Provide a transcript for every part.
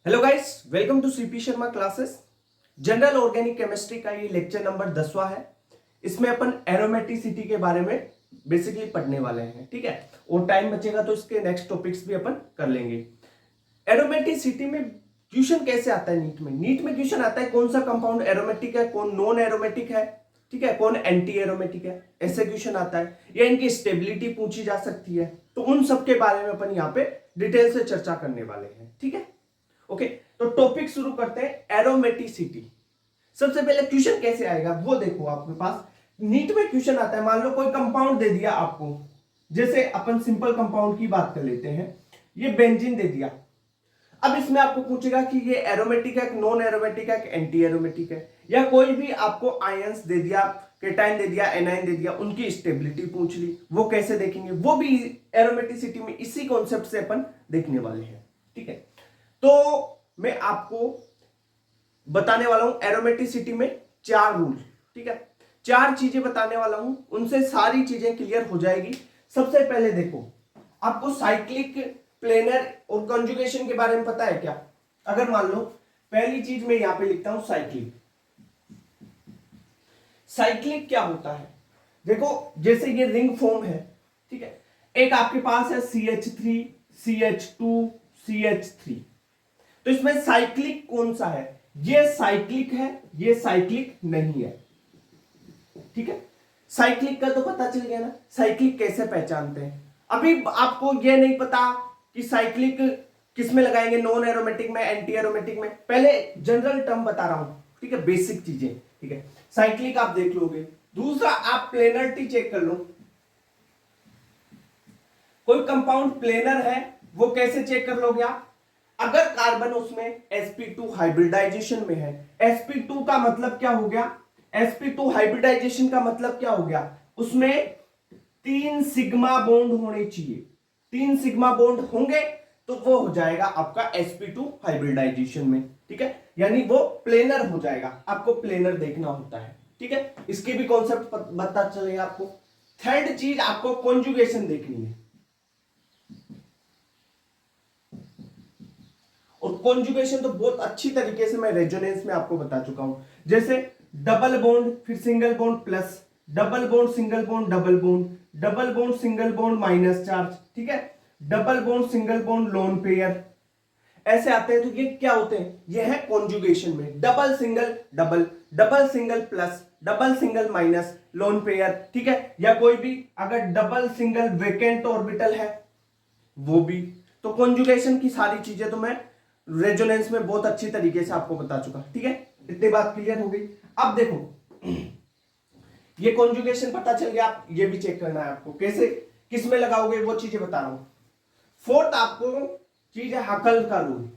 Hello guys, welcome to CP Sharma classes. General organic chemistry का ये lecture number 10वां है। इसमें अपन एरोमेटिसिटी के बारे में बेसिकली पढ़ने वाले हैं, ठीक है। और टाइम बचेगा तो इसके नेक्स्ट टॉपिक्स भी अपन कर लेंगे। एरोमेटिसिटी में क्वेश्चन कैसे आता है नीट में क्वेश्चन आता है कौन सा कंपाउंड एरोमेटिक है, कौन नॉन एरोमेटिक है, ठीक है, कौन एंटी एरोमेटिक है, ऐसे क्वेश्चन आता है। या इनकी स्टेबिलिटी पूछी जा सकती है। तो उन सब के बारे में अपन यहाँ पे डिटेल से चर्चा करने वाले हैं, ठीक है। ओके, तो टॉपिक शुरू करते हैं एरोमेटिसिटी। सबसे पहले क्वेश्चन कैसे आएगा वो देखो, आपके पास नीट में क्वेश्चन आता है। मान लो कोई कंपाउंड दे दिया आपको, जैसे अपन सिंपल कंपाउंड की बात कर लेते हैं, ये बेंजीन दे दिया। अब इसमें आपको पूछेगा कि ये एरोमेटिक है, नॉन एरोमेटिक है, एंटी एरोमेटिक है। या कोई भी आपको आयंस दे दिया, केटाइन दे दिया, एनाइन दे दिया, उनकी स्टेबिलिटी पूछ ली, वो कैसे देखेंगे, वो भी एरोमेटिसिटी में इसी कॉन्सेप्ट से अपन देखने वाले हैं, ठीक है। तो मैं आपको बताने वाला हूं एरोमेटिसिटी में 4 रूल, ठीक है। 4 चीजें बताने वाला हूं, उनसे सारी चीजें क्लियर हो जाएगी। सबसे पहले देखो, आपको साइक्लिक, प्लेनर और कंजुगेशन के बारे में पता है क्या? अगर मान लो पहली चीज मैं यहां पे लिखता हूं साइक्लिक। साइक्लिक क्या होता है? देखो, जैसे ये रिंग फॉर्म है, ठीक है। एक आपके पास है CH3, CH2, CH3। तो इसमें साइक्लिक कौन सा है? ये साइक्लिक है, ये साइक्लिक नहीं है, ठीक है। साइक्लिक का तो पता चल गया ना, साइक्लिक कैसे पहचानते हैं। अभी आपको ये नहीं पता कि साइक्लिक किस में लगाएंगे, नॉन एरोमेटिक में, एंटी एरोमेटिक में। पहले जनरल टर्म बता रहा हूं, ठीक है, बेसिक चीजें, ठीक है। साइक्लिक आप देख लोगे। दूसरा, आप प्लेनरिटी चेक कर लो। कोई कंपाउंड प्लेनर है, वो कैसे चेक कर लोगे आप? अगर कार्बन उसमें sp2 हाइब्रिडाइजेशन में है। sp2 का मतलब क्या हो गया? sp2 हाइब्रिडाइजेशन का मतलब क्या हो गया? उसमें 3 सिग्मा बॉन्ड होने चाहिए। 3 सिग्मा बॉन्ड होंगे तो वो हो जाएगा आपका sp2 हाइब्रिडाइजेशन में, ठीक है। यानी वो प्लेनर हो जाएगा। आपको प्लेनर देखना होता है, ठीक है। इसकी भी कॉन्सेप्ट पता चलेगा आपको। थर्ड चीज, आपको कॉन्जुगेशन देखनी है। और कॉन्जुगेशन तो बहुत अच्छी तरीके से मैं रेजोनेंस में आपको बता चुका हूं। जैसे डबल बॉन्ड, फिर single bond plus, double bond single bond, double bond, double bond single bond minus charge, ठीक है। Double bond single bond lone pair, ऐसे आते हैं। तो ये क्या होते हैं? ये है कॉन्जुगेशन में double single double, double single plus, double single minus, lone pair, ठीक है। या कोई भी अगर डबल सिंगल वेकेंट ऑर्बिटल है वो भी। तो कॉन्जुगेशन की सारी चीजें तो मैं रेजोनेंस में बहुत अच्छी तरीके से आपको बता चुका, ठीक है। इतनी बात क्लियर हो गई। अब देखो, ये कॉन्जुगेशन पता चल गया, आप ये भी चेक करना है आपको कैसे, किस में लगाओगे वो चीजें बता रहा हूं। फोर्थ आपको चीज है हकल का रूल,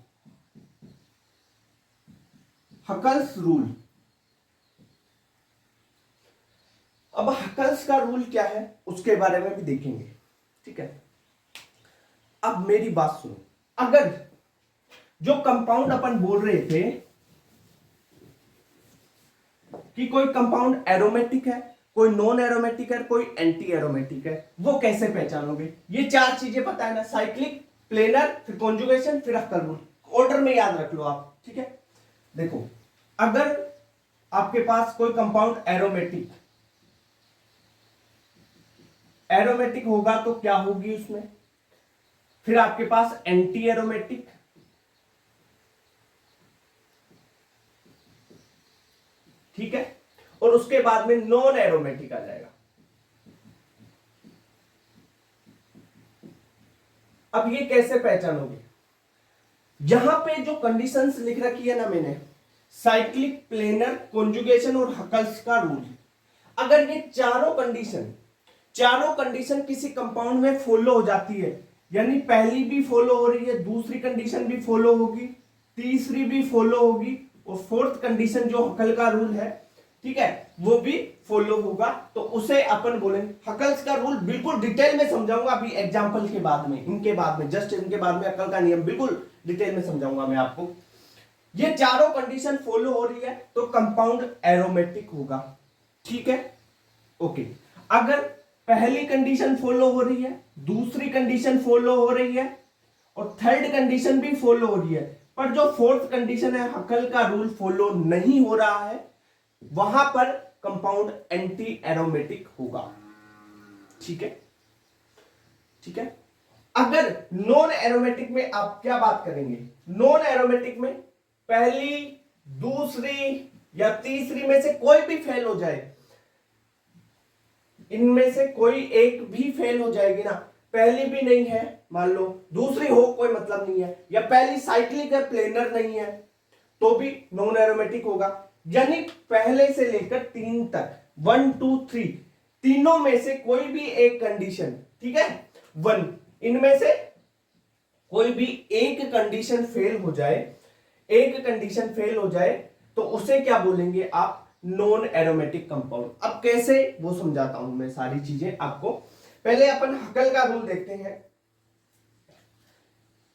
हकल्स रूल। अब हकल्स का रूल क्या है उसके बारे में भी देखेंगे, ठीक है। अब मेरी बात सुनो, अगर जो कंपाउंड अपन बोल रहे थे कि कोई कंपाउंड एरोमेटिक है, कोई नॉन एरोमेटिक है, कोई एंटी एरोमेटिक है, वो कैसे पहचानोगे? ये 4 चीजें पता है ना, साइक्लिक, प्लेनर, फिर कॉन्जुगेशन, फिर हक्कल रूल। ऑर्डर में याद रख लो आप, ठीक है। देखो, अगर आपके पास कोई कंपाउंड एरोमेटिक एरोमेटिक होगा तो क्या होगी उसमें? फिर आपके पास एंटी एरोमेटिक, ठीक है, और उसके बाद में नॉन एरोमेटिक आ जाएगा। अब ये कैसे पहचानोगे? यहां पे जो कंडीशंस लिख रखी है ना मैंने, साइक्लिक, प्लेनर, कॉन्जुगेशन और हकल्स का रूल, अगर ये चारों कंडीशन किसी कंपाउंड में फॉलो हो जाती है, यानी पहली भी फॉलो हो रही है, दूसरी कंडीशन भी फॉलो होगी, तीसरी भी फॉलो होगी, और फोर्थ कंडीशन जो हकल का रूल है, ठीक है, वो भी फॉलो होगा, तो उसे अपन बोलेंगे हकल्स का रूल। बिल्कुल डिटेल में समझाऊंगा अभी एग्जांपल के बाद में, इनके बाद में, जस्ट इनके बाद में हकल का नियम बिल्कुल डिटेल में समझाऊंगा मैं आपको। ये चारों कंडीशन फॉलो हो रही है तो कंपाउंड एरोमेटिक होगा, ठीक है, ओके। अगर पहली कंडीशन फॉलो हो रही है, दूसरी कंडीशन फॉलो हो रही है, और थर्ड कंडीशन भी फॉलो हो रही है, पर जो फोर्थ कंडीशन है, हकल का रूल फॉलो नहीं हो रहा है, वहां पर कंपाउंड एंटी एरोमेटिक होगा। ठीक है, ठीक है। अगर नॉन एरोमेटिक में आप क्या बात करेंगे, नॉन एरोमेटिक में पहली, दूसरी या तीसरी में से कोई भी फेल हो जाए, इनमें से कोई एक भी फेल हो जाएगी ना, पहली भी नहीं है मान लो, दूसरी हो कोई मतलब नहीं है, या पहली साइक्लिक है प्लेनर नहीं है, तो भी नॉन एरोमेटिक होगा। यानी पहले से लेकर 3 तक, 1 2 3 तीनों में से कोई भी एक कंडीशन, ठीक है, 1, इनमें से कोई भी एक कंडीशन फेल हो जाए, एक कंडीशन फेल हो जाए, तो उसे क्या बोलेंगे आप, नॉन एरोमेटिक कंपाउंड। अब कैसे वो समझाता हूं मैं सारी चीजें आपको। पहले अपन हकल का रूल देखते हैं।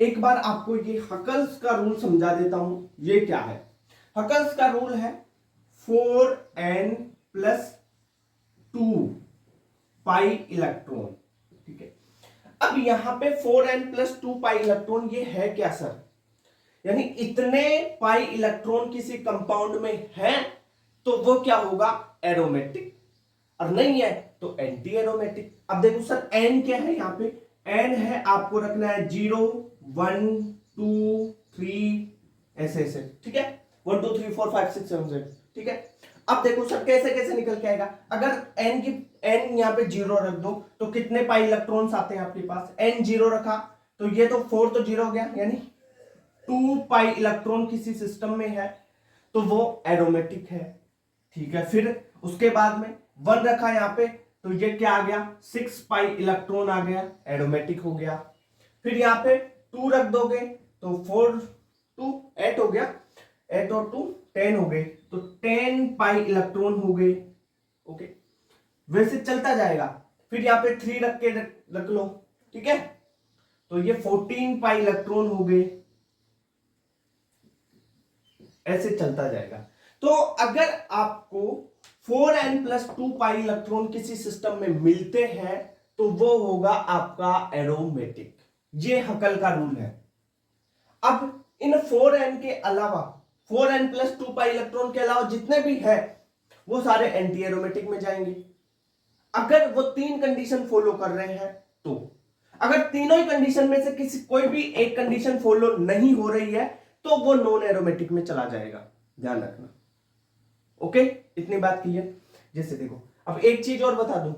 एक बार आपको ये हकल्स का रूल समझा देता हूं, ये क्या है। हकल्स का रूल है 4n + 2 पाई इलेक्ट्रॉन, ठीक है। अब यहां पे 4n + 2 पाई इलेक्ट्रॉन, ये है क्या सर, यानी इतने पाई इलेक्ट्रॉन किसी कंपाउंड में है तो वो क्या होगा, एरोमेटिक, और नहीं है तो एंटी एरोमेटिक। अब देखो सर n क्या है, यहां पे n है, आपको रखना है 0 1 2 3 ऐसे ऐसे, ठीक है, 1 2 3 4 5 6 7 8, ठीक है। अब देखो सर कैसे कैसे निकल के आएगा, अगर n यहां पे 0 रख दो तो कितने पाई इलेक्ट्रॉन्स आते हैं आपके पास, n 0 रखा तो ये तो 4 तो 0 हो गया, यानी 2 पाई इलेक्ट्रॉन किसी सिस्टम में है तो वो एरोमेटिक है, ठीक है। फिर उसके बाद में 1 रखा यहां पे तो ये क्या आ गया, 6 पाई इलेक्ट्रॉन आ गया, एरोमेटिक हो गया। फिर यहां पे 2 रख दोगे तो 4 2 8 हो गया, 8 और 2 10 हो गए, तो 10 पाई इलेक्ट्रॉन हो गए, ओके। वैसे चलता जाएगा। फिर यहां पे 3 रख के रख लो, ठीक है, तो ये 14 पाई इलेक्ट्रॉन हो गए, ऐसे चलता जाएगा। तो अगर आपको 4n + 2 पाई इलेक्ट्रॉन किसी सिस्टम में मिलते हैं तो वो होगा आपका एरोमेटिक। ये हकल का रूल है। अब इन 4n के अलावा, 4n + 2 पाई इलेक्ट्रॉन के अलावा जितने भी है वो सारे एंटी एरोमेटिक में जाएंगे। अगर वो 3 कंडीशन फॉलो कर रहे हैं तो, अगर तीनों ही कंडीशन में से किसी कोई भी एक कंडीशन फॉलो नहीं हो रही है तो वो नॉन एरोमेटिक में चला जाएगा, ध्यान रखना, ओके। इतनी बात क्लियर। जैसे देखो, अब एक चीज और बता दूं,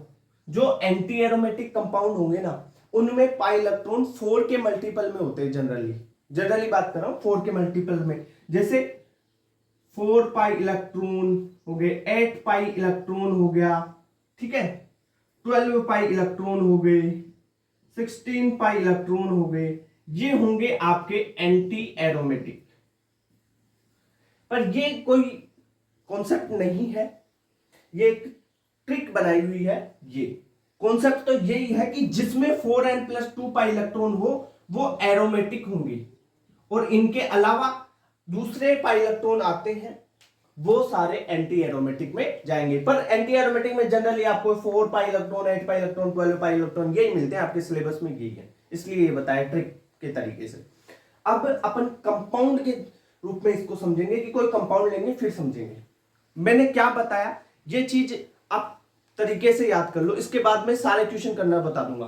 जो एंटी एरोमेटिक कंपाउंड होंगे ना उनमें पाई इलेक्ट्रॉन 4 के मल्टीपल में होते हैं, जनरली बात कर रहा हूं 4 के मल्टीपल में। जैसे 4 पाई इलेक्ट्रॉन हो गए, 8 पाई इलेक्ट्रॉन हो गया, ठीक है, 12 पाई इलेक्ट्रॉन हो गए, 16 पाई इलेक्ट्रॉन हो गए, ये होंगे आपके एंटी एरोमेटिक। पर ये कोई कॉन्सेप्ट नहीं है, ये एक ट्रिक बनाई हुई है। ये कॉन्सेप्ट तो यही है कि जिसमें 4n + 2 पाई इलेक्ट्रॉन हो वो एरोमेटिक होंगे, और इनके अलावा दूसरे पाई इलेक्ट्रॉन आते हैं वो सारे एंटी एरोमेटिक में जाएंगे। पर एंटी एरोमेटिक में जनरली आपको 4 pi electron, 8 pi electron, 12 pi electron यही मिलते हैं, आपके सिलेबस में यही है, इसलिए ये बताया ट्रिक के तरीके से। अब अपन कंपाउंड के रूप में इसको समझेंगे कि कोई कंपाउंड लेंगे फिर समझेंगे। मैंने क्या बताया ये चीज आप तरीके से याद कर लो, इसके बाद में सारे क्वेश्चन करना बता दूंगा।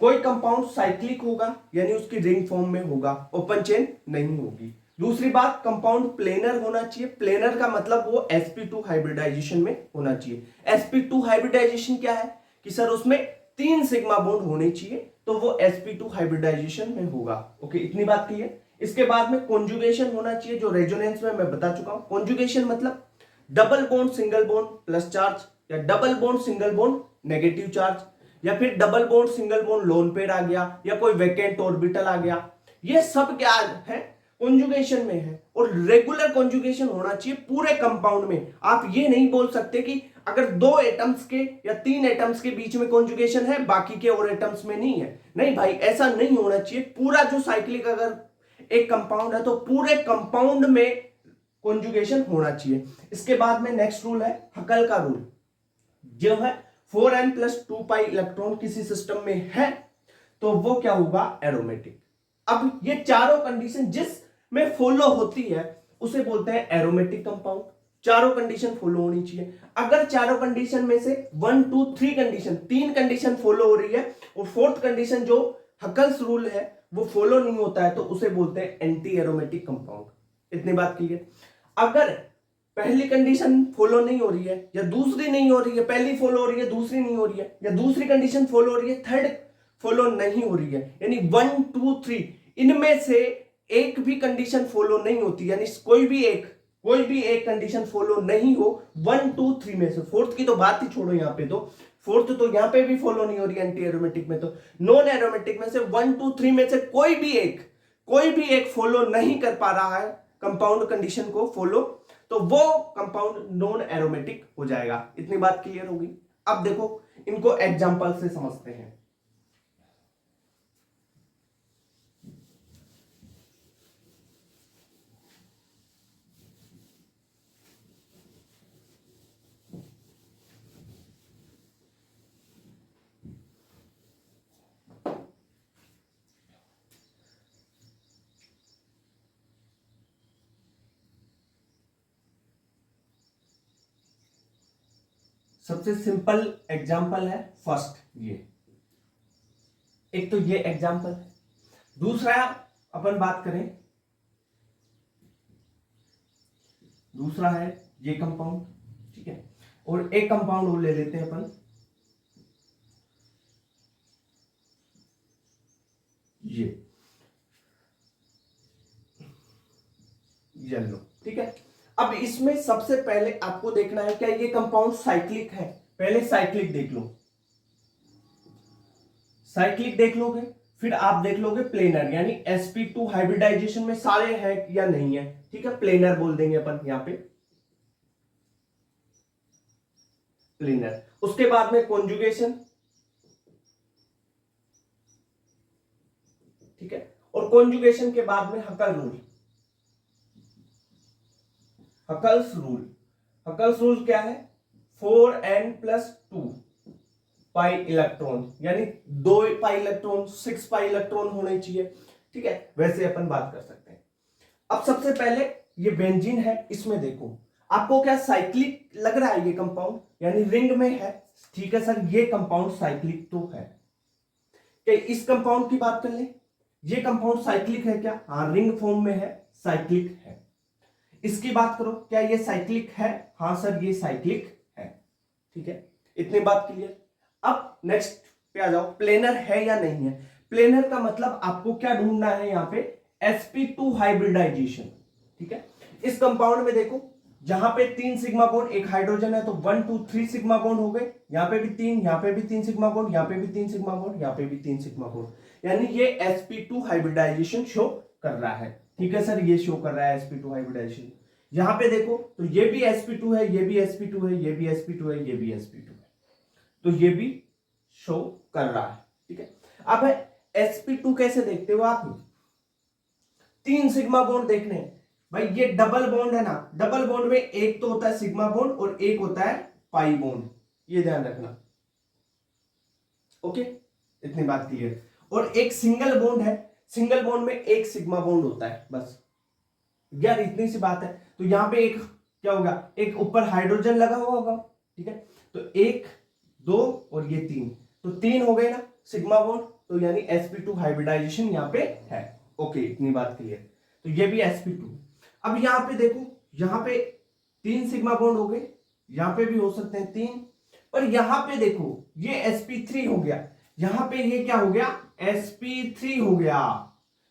कोई कंपाउंड साइक्लिक होगा यानी उसकी रिंग फॉर्म में होगा, ओपन चेन नहीं होगी। दूसरी बात, कंपाउंड प्लेनर होना चाहिए। प्लेनर का मतलब वो sp2 हाइब्रिडाइजेशन में होना चाहिए। sp2 हाइब्रिडाइजेशन क्या है कि सर उसमें 3 सिग्मा बॉन्ड होने चाहिए तो वो sp2 हाइब्रिडाइजेशन में होगा, ओके। इतनी बात की है। इसके बाद में कॉन्जुगेशन होना चाहिए, जो रेजोनेंस में मैं बता चुका हूं। कॉन्जुगेशन मतलब double bond single bond plus charge, या double bond single bond negative charge, या फिर double bond single bond lone pair आ गया, या कोई वैकेंट ऑर्बिटल आ गया। ये सब क्या है, कॉन्जुगेशन में है। और रेगुलर कॉन्जुगेशन होना चाहिए पूरे कंपाउंड में। आप ये नहीं बोल सकते कि अगर 2 एटम्स के या 3 एटम्स के बीच में कॉन्जुगेशन है बाकी के और एटम्स में नहीं है, नहीं भाई, ऐसा नहीं होना चाहिए। पूरा जो साइक्लिक अगर एक कंपाउंड है तो पूरे कंपाउंड में कॉन्जुगेशन होना चाहिए। इसके बाद में नेक्स्ट रूल है हकल का रूल, जो है 4n + 2 पाई इलेक्ट्रॉन किसी सिस्टम में है तो वो क्या होगा, एरोमेटिक। अब ये चारों कंडीशन जिसमें फॉलो होती है उसे बोलते हैं एरोमेटिक कंपाउंड। चारों कंडीशन फॉलो होनी चाहिए। अगर चारों कंडीशन में से 1 2 3 कंडीशन, 3 कंडीशन फॉलो हो रही है और फोर्थ कंडीशन जो हकल्स रूल है वो फॉलो नहीं होता है तो उसे बोलते हैं एंटी एरोमेटिक कंपाउंड। इतनी बात क्लियर। अगर पहली कंडीशन फॉलो नहीं हो रही है या दूसरी नहीं हो रही है, पहली फॉलो हो रही है दूसरी नहीं हो रही है, या दूसरी कंडीशन फॉलो हो रही है थर्ड फॉलो नहीं हो रही है, यानी 1 2 3 इनमें से एक भी कंडीशन फॉलो नहीं होती, यानी कोई भी एक कंडीशन फॉलो नहीं हो 1 2 3 में से, फोर्थ की तो बात ही छोड़ो, यहां पे तो फोर्थ तो यहां पे भी फॉलो नहीं हो रही एंटी एरोमेटिक में, तो नॉन एरोमेटिक में से 1 2 3 में से कोई भी एक फॉलो नहीं कर पा रहा है कंपाउंड कंडीशन को फॉलो, तो वो कंपाउंड नॉन एरोमेटिक हो जाएगा। इतनी बात क्लियर होगी। अब देखो इनको एग्जांपल से समझते हैं। सबसे सिंपल एग्जांपल है फर्स्ट, ये एक तो ये एग्जांपल है। दूसरा अपन बात करें, दूसरा है ये कंपाउंड, ठीक है, और एक कंपाउंड और ले लेते हैं अपन, ये येलो, ठीक है। अब इसमें सबसे पहले आपको देखना है क्या ये कंपाउंड साइक्लिक है, पहले साइक्लिक देख लो, साइक्लिक देख लोगे फिर आप देख लोगे प्लेनर, यानी sp2 हाइब्रिडाइजेशन में सारे हैं या नहीं है, ठीक है, प्लेनर बोल देंगे अपन यहां पे, प्लेनर। उसके बाद में कॉन्जुगेशन, ठीक है, और कॉन्जुगेशन के बाद में हकल rule. Huckel's rule, Huckel's rule क्या है, 4n+2 पाई इलेक्ट्रॉन, यानी 2 पाई इलेक्ट्रॉन 6 पाई इलेक्ट्रॉन होने चाहिए, ठीक है, वैसे अपन बात कर सकते हैं। अब सबसे पहले ये बेंजीन है, इसमें देखो आपको क्या साइक्लिक लग रहा है, ये कंपाउंड यानी रिंग में है, ठीक है सर, ये कंपाउंड साइक्लिक तो है क्या, इस कंपाउंड की बात कर ले, ये कंपाउंड साइक्लिक है क्या, हाँ रिंग फॉर्म में है, साइक्लिक है। इसकी बात करो क्या ये साइक्लिक है, हाँ सर ये साइक्लिक है, ठीक है, इतनी बात क्लियर। अब नेक्स्ट पे आ जाओ, प्लेनर है या नहीं है। प्लेनर का मतलब आपको क्या ढूंढना है यहां पे, sp2 हाइब्रिडाइजेशन, ठीक है। इस कंपाउंड में देखो जहां पे 3 सिग्मा बॉन्ड, एक हाइड्रोजन है तो 1 2 3 सिग्मा बॉन्ड हो गए, यहां पे भी 3, यहां पे भी 3 सिग्मा बॉन्ड, यहां पे भी 3 सिग्मा बॉन्ड, यहां पे भी 3 सिग्मा बॉन्ड, यानी ये sp2 हाइब्रिडाइजेशन शो कर रहा है, ठीक है सर, ये शो कर रहा है sp2 हाइब्रिडाइजेशन। यहां पे देखो तो ये भी sp2 है, ये भी sp2 है, ये भी sp2 है, ये भी sp2 है, तो ये भी शो कर रहा है, ठीक है। अब sp2 कैसे देखते हो आप, 3 सिग्मा बॉन्ड देखने हैं भाई, ये डबल बॉन्ड है ना, डबल बॉन्ड में एक तो होता है सिग्मा बॉन्ड और एक होता है पाई बॉन्ड, ये ध्यान रखना, ओके, इतनी बात क्लियर। और एक सिंगल बॉन्ड है, सिंगल बॉन्ड में एक सिग्मा बॉन्ड होता है बस, यार इतनी सी बात है। तो यहां पे एक क्या होगा, एक ऊपर हाइड्रोजन लगा हुआ होगा, ठीक है, तो 1 2 और ये 3, तो 3 हो गए ना सिग्मा बॉन्ड, तो यानी sp2 हाइब्रिडाइजेशन यहां पे है, ओके, इतनी बात क्लियर। तो ये भी sp2। अब यहां पे देखो, यहां पे 3 सिग्मा बॉन्ड हो गए, यहां पे भी हो सकते हैं 3, पर यहां पे देखो ये sp3 हो गया, यहां पे ये क्या हो गया, sp3 हो गया,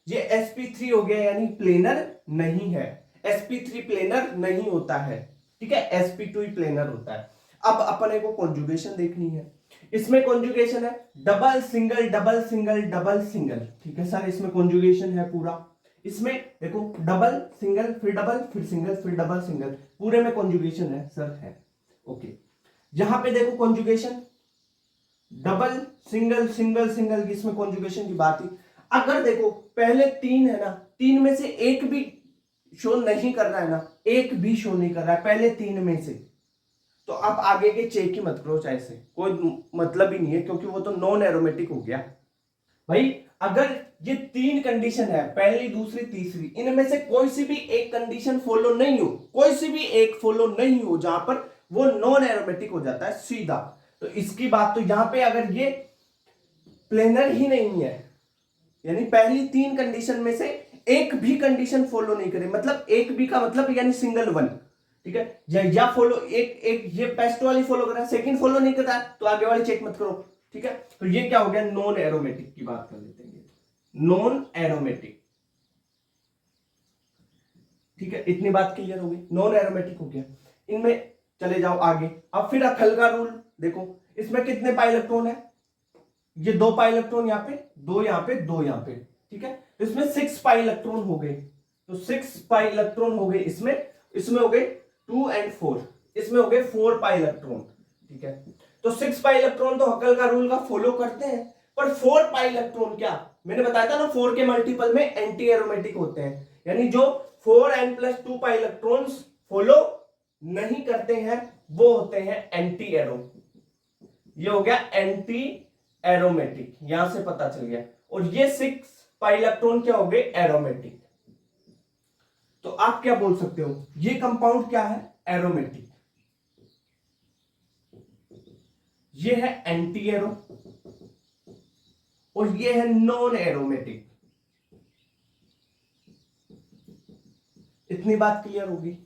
ये sp3 हो गया, यानी प्लेनर नहीं है, sp3 प्लेनर नहीं होता है, ठीक है, sp2 ही प्लेनर होता है। अब अपने को कॉन्जुगेशन देखनी है, इसमें कॉन्जुगेशन है double single double single double single, ठीक है सर, इसमें कॉन्जुगेशन है पूरा, इसमें देखो डबल सिंगल फिर डबल फिर सिंगल फिर डबल सिंगल, पूरे में कॉन्जुगेशन है सर, है, ओके। यहां पे देखो conjugation double single single single, इसमें कॉन्जुगेशन की बात ही, अगर देखो पहले 3 है ना, 3 में से एक भी शो नहीं कर रहा है ना, एक भी शो नहीं कर रहा है पहले 3 में से, तो आप आगे के चेक ही मत करो, चाहे कोई मतलब ही नहीं है, क्योंकि वो तो नॉन एरोमेटिक हो गया भाई। अगर ये 3 कंडीशन है, पहली दूसरी तीसरी, इनमें से कोई सी भी एक कंडीशन फॉलो नहीं हो, कोई सी भी एक फॉलो नहीं हो जहां पर वो नॉन एरोमेटिक हो जाता है सीधा। तो इसकी बात तो यहां पे अगर ये प्लेनर ही नहीं है, यानी पहली 3 कंडीशन में से एक भी कंडीशन फॉलो नहीं करे, मतलब एक भी का मतलब यानी सिंगल वन, ठीक है, या फॉलो एक एक ये फर्स्ट वाली फॉलो कर रहा है, सेकंड फॉलो नहीं कर रहा है तो आगे वाली चेक मत करो, ठीक है। तो ये क्या हो गया, नॉन एरोमेटिक की बात कर लेते हैं, नॉन एरोमेटिक, ठीक है। इतनी बात क्लियर हो गई, नॉन एरोमेटिक हो गया। इनमें चले जाओ आगे, अब फिर हकल का रूल देखो, इसमें कितने पाई इलेक्ट्रॉन है, ये 2 पाई इलेक्ट्रॉन यहाँ पे, 2 यहाँ पे, 2 यहाँ पे, ठीक है। तो इसमें 6 पाई इलेक्ट्रॉन हो गए, तो 6 पाई इलेक्ट्रॉन हो गए इसमें, इसमें हो गए 2 और 4, इसमें हो गए 4 पाई इलेक्ट्रॉन, ठीक है। तो 6 पाई इलेक्ट्रॉन तो हकल का रूल का फॉलो करते हैं, पर 4 पाई इलेक्ट्रॉन क्या, मैंने बताया था ना 4 के मल्टीपल में एंटी एरोमेटिक होते हैं, यानी जो 4n+2 पाई इलेक्ट्रॉन्स फॉलो नहीं करते हैं वो होते हैं एंटी एरो। ये हो गया एंटी एरोमेटिक, यहां से पता चल गया। और ये 6 पाई इलेक्ट्रॉन क्या हो गए, एरोमेटिक। तो आप क्या बोल सकते हो, ये कंपाउंड क्या है, एरोमेटिक, ये है एंटी एरो और ये है नॉन एरोमेटिक। इतनी बात क्लियर होगी?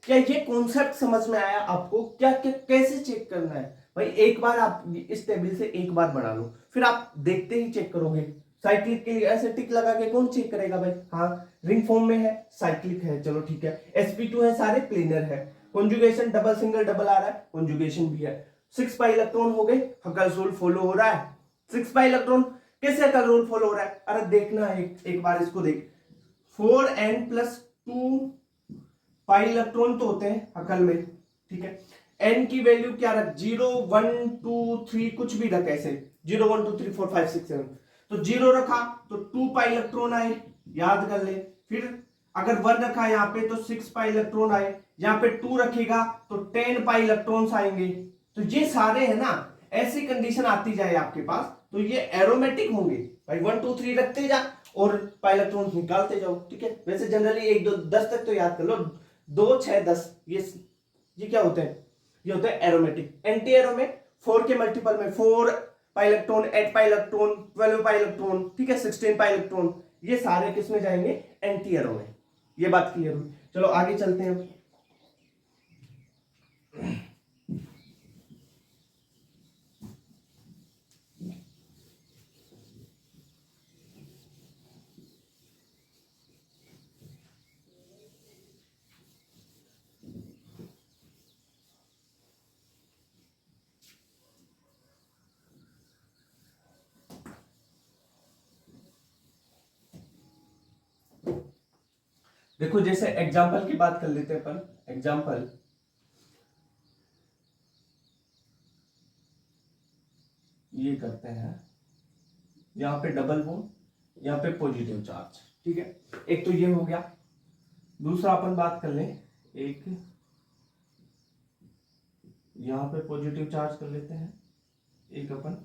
क्या ये कॉन्सेप्ट समझ में आया आपको? क्या क्या कैसे चेक करना है भाई, एक बार आप इस टेबल से एक बार बना लो, फिर आप देखते ही चेक करोगे। साइक्लिक के लिए ऐसे टिक लगा के कौन चेक करेगा भाई, हाँ रिंग फॉर्म में है, साइक्लिक है, चलो ठीक है, sp2 है, सारे प्लेनर है, कॉन्जुगेशन डबल सिंगल डबल आ रहा है, कॉन्जुगेशन भी है। 6 पाई इलेक्ट्रॉन हो गए, हकल रूल फॉलो हो रहा है। 6 पाई इलेक्ट्रॉन कैसे हकल रूल फॉलो हो रहा है, अरे देखना है एक बार इसको देख, 4n+2 पाई इलेक्ट्रॉन तो होते हैं हकल में, ठीक है। n की वैल्यू क्या रख, 0 1 2 3 कुछ भी रख, ऐसे 0 1 2 3 4 5 6 7, तो 0 रखा तो 2 पाई इलेक्ट्रॉन आए, याद कर ले। फिर अगर 1 रखा यहाँ पे तो 6 पाई इलेक्ट्रॉन आए, यहाँ पे 2 रखेगा तो 10 पाई इलेक्ट्रॉन्स आएंगे। तो ये सारे है ना, ऐसी कंडीशन आती जाए आपके पास तो ये एरोमेटिक होंगे भाई, 1 2 3 रखते जा और पाई इलेक्ट्रॉन्स निकालते जाओ, ठीक है। वैसे जनरली 1 2 10 तक तो याद कर लो, 2 6 10 ये क्या होते हैं, ये होते हैं एरोमेटिक। एंटी एरो में 4 के मल्टीपल में 4 pi electron, 8 pi electron, 12 pi electron, ठीक है, 16 पाई इलेक्ट्रॉन, ये सारे किस में जाएंगे, एंटी एरो में। ये बात क्लियर हुई, चलो आगे चलते हैं। देखो जैसे एग्जाम्पल की बात कर लेते हैं अपन, एग्जाम्पल ये करते हैं, यहां पे डबल बॉन्ड, यहां पे पॉजिटिव चार्ज, ठीक है, एक तो ये हो गया। दूसरा अपन बात कर लें, एक यहां पे पॉजिटिव चार्ज कर लेते हैं, एक अपन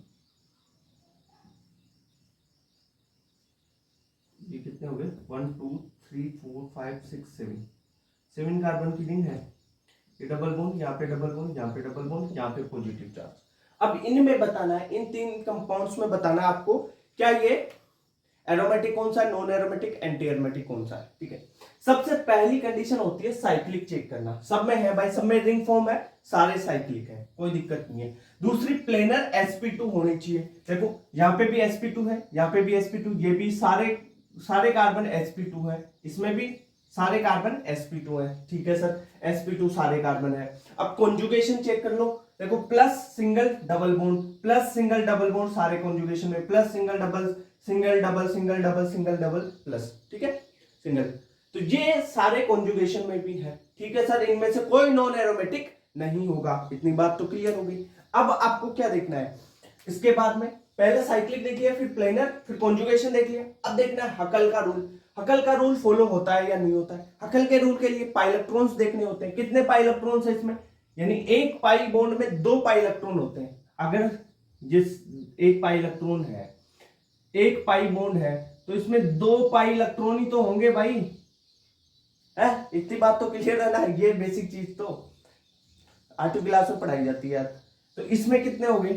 ये कितने हो गए, 1 2 3 4 5 6 7 कार्बन की रिंग है, ये डबल बॉन्ड, यहाँ पे डबल बॉन्ड, यहाँ पे डबल बॉन्ड, यहाँ पे पॉजिटिव चार्ज। अब इनमें बताना है, इन 3 कंपाउंड्स में बताना है आपको, क्या ये एरोमेटिक कौन सा है, नॉन एरोमेटिक, एंटी एरोमेटिक कौन सा है, ठीक है। सबसे पहली कंडीशन होती है साइक्लिक चेक करना, सब में है भाई, सब में रिंग फॉर्म है, सारे साइक्लिक है, कोई दिक्कत नहीं है। दूसरी प्लेनर sp2 होनी चाहिए, देखो यहाँ पे भी sp2 है, यहाँ पे भी sp2, ये भी सारे कार्बन sp2 है, इसमें भी सारे कार्बन sp2 है, ठीक है सर, sp2 सारे कार्बन है। अब कॉन्जुगेशन चेक कर लो, देखो plus single double bond, plus single double bond, सारे कॉन्जुगेशन में plus single double single double single double single double plus, ठीक है, सिंगल, तो ये सारे कॉन्जुगेशन में भी है, ठीक है सर, इनमें से कोई नॉन एरोमेटिक नहीं होगा। इतनी बात तो क्लियर हो गई। अब आपको क्या देखना है, इसके बाद में पहले साइक्लिक देख लिया, फिर प्लेनर, फिर कॉन्जुगेशन देख लिया, अब देखना है हकल का रूल। हकल का रूल फॉलो होता है या नहीं होता है। हकल के रूल के लिए पाई इलेक्ट्रॉन्स देखने होते हैं, कितने पाई इलेक्ट्रॉन्स है इसमें, यानी एक पाई बॉन्ड में 2 पाई इलेक्ट्रॉन होते हैं। अगर जिस एक पाई इलेक्ट्रॉन है एक पाई बॉन्ड है तो इसमें 2 पाई इलेक्ट्रॉन ही तो होंगे भाई, है? इतनी बात तो क्लियर है ना, ये बेसिक चीज तो 8वीं क्लास में पढ़ाई जाती है। तो इसमें कितने हो गए,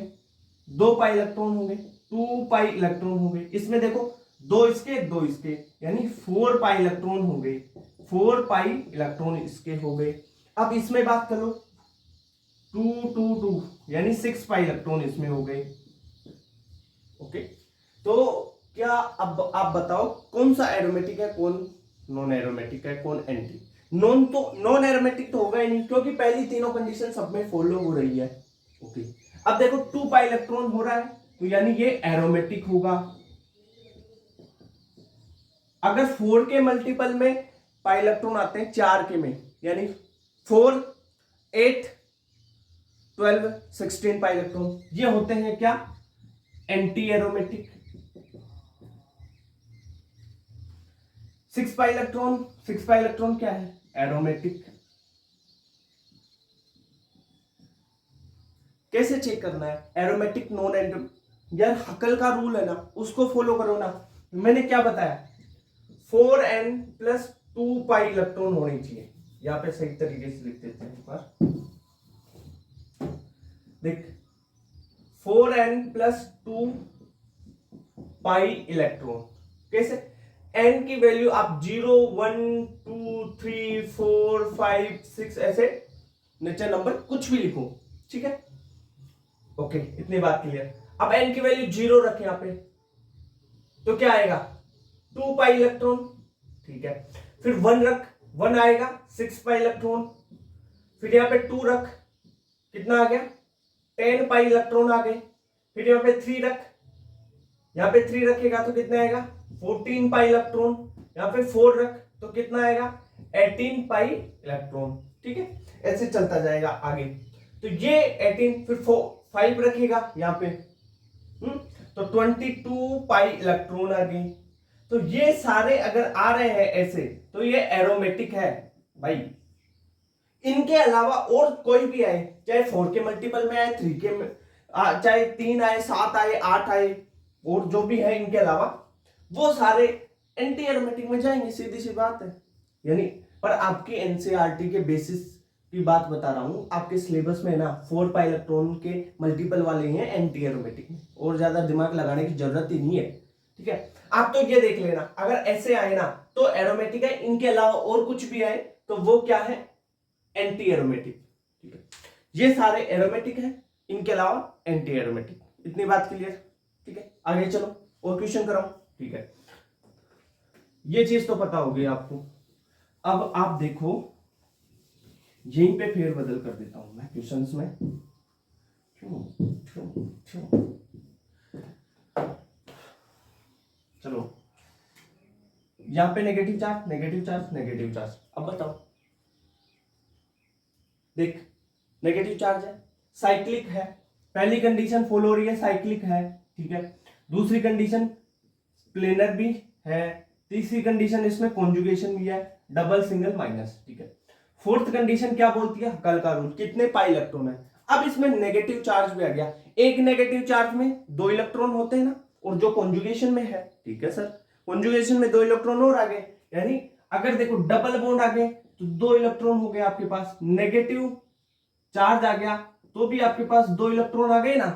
2 पाई इलेक्ट्रॉन होंगे, 2 पाई इलेक्ट्रॉन हो गए। इसमें देखो 2 इसके 2 इसके, यानी 4 पाई इलेक्ट्रॉन हो गए, 4 पाई इलेक्ट्रॉन इसके हो गए। अब इसमें बात कर लो 2 2 2, यानी 6 पाई इलेक्ट्रॉन इसमें हो गए। ओके, तो क्या अब आप बताओ कौन सा एरोमेटिक है, कौन नॉन एरोमेटिक है, कौन एंटी? नॉन एरोमेटिक तो होगा ही नहीं, क्योंकि पहली तीनों कंडीशन सब में फॉलो हो रही है। ओके, अब देखो 2 पाई इलेक्ट्रॉन हो रहा है तो यानी ये एरोमेटिक होगा। अगर 4 के मल्टीपल में पाई इलेक्ट्रॉन आते हैं 4 के में, यानी 4 8 12 16 पाई इलेक्ट्रॉन, ये होते हैं क्या, एंटी एरोमेटिक। 6 पाई इलेक्ट्रॉन क्या है, एरोमेटिक। कैसे चेक करना है एरोमेटिक नॉन एरोमेटिक? यार हकल का रूल है ना, उसको फॉलो करो ना। मैंने क्या बताया, 4n प्लस 2 पाई इलेक्ट्रॉन होनी चाहिए। यहां पे सही तरीके से लिख देते हैं एक बार, देख 4n प्लस 2 पाई इलेक्ट्रॉन। कैसे, n की वैल्यू आप 0 1 2 3 4 5 6 ऐसे नेचर नंबर कुछ भी लिखो, ठीक है। ओके, इतनी बात क्लियर। अब n की वैल्यू 0 रखें यहां पे, तो क्या आएगा, 2 पाई इलेक्ट्रॉन, ठीक है। फिर 1 रख, 1 आएगा 6 पाई इलेक्ट्रॉन। फिर यहां पे 2 रख, कितना आ गया, 10 पाई इलेक्ट्रॉन आ गए। फिर यहां पे 3 रख, यहां पे 3 रखेगा तो कितना आएगा, 14 पाई इलेक्ट्रॉन। यहां पे 4 रख तो कितना आएगा, 18 पाई इलेक्ट्रॉन, ठीक है। ऐसे चलता जाएगा आगे। तो ये 18, फिर 5 रखेगा यहां पे, तो 22 पाई इलेक्ट्रॉन आ गए। तो ये सारे अगर आ रहे हैं ऐसे, तो ये एरोमेटिक है भाई। इनके अलावा और कोई भी आए, चाहे 4 के मल्टीपल में आए, 3 के में चाहे 3 आए, 7 आए, 8 आए, और जो भी है इनके अलावा, वो सारे एंटी एरोमेटिक में जाएंगे, सीधी सी बात है। यानी पर आपकी एनसीईआरटी के बेसिस की बात बता रहा हूं, आपके सिलेबस में ना 4 पाई इलेक्ट्रॉन के मल्टीपल वाले हैं एंटी एरोमेटिक में, और ज्यादा दिमाग लगाने की जरूरत ही नहीं है, ठीक है। आप तो ये देख लेना, अगर ऐसे आए ना तो एरोमेटिक है, इनके अलावा और कुछ भी आए तो वो क्या है, एंटी एरोमेटिक, ठीक है। ये सारे एरोमेटिक है, इनके अलावा एंटी एरोमेटिक। इतनी बात क्लियर, ठीक है। आगे चलो और क्वेश्चन कराऊं, ठीक है। ये चीज तो पता होगी आपको। अब आप देखो, यहीं पे फेर बदल कर देता हूं मैं क्वेश्चंस में, चलो यहां पे negative charge negative charge negative charge. अब बताओ, देख नेगेटिव चार्ज है, साइक्लिक है, पहली कंडीशन फॉलो हो रही है, साइक्लिक है, ठीक है। दूसरी कंडीशन प्लेनर भी है, तीसरी कंडीशन इसमें कॉन्जुगेशन भी है, डबल सिंगल माइनस, ठीक है। फोर्थ कंडीशन क्या बोलती है, हकल का रूल, कितने पाई इलेक्ट्रॉन है। अब इसमें नेगेटिव चार्ज भी आ गया, एक नेगेटिव चार्ज में 2 इलेक्ट्रॉन होते हैं ना, और जो कॉन्जुगेशन में है, ठीक है सर, कॉन्जुगेशन में 2 इलेक्ट्रॉन और आ गए, यानी अगर देखो डबल बॉन्ड आ गए तो 2 इलेक्ट्रॉन हो गए आपके पास, नेगेटिव चार्ज आ गया तो भी आपके पास 2 इलेक्ट्रॉन आ गए ना।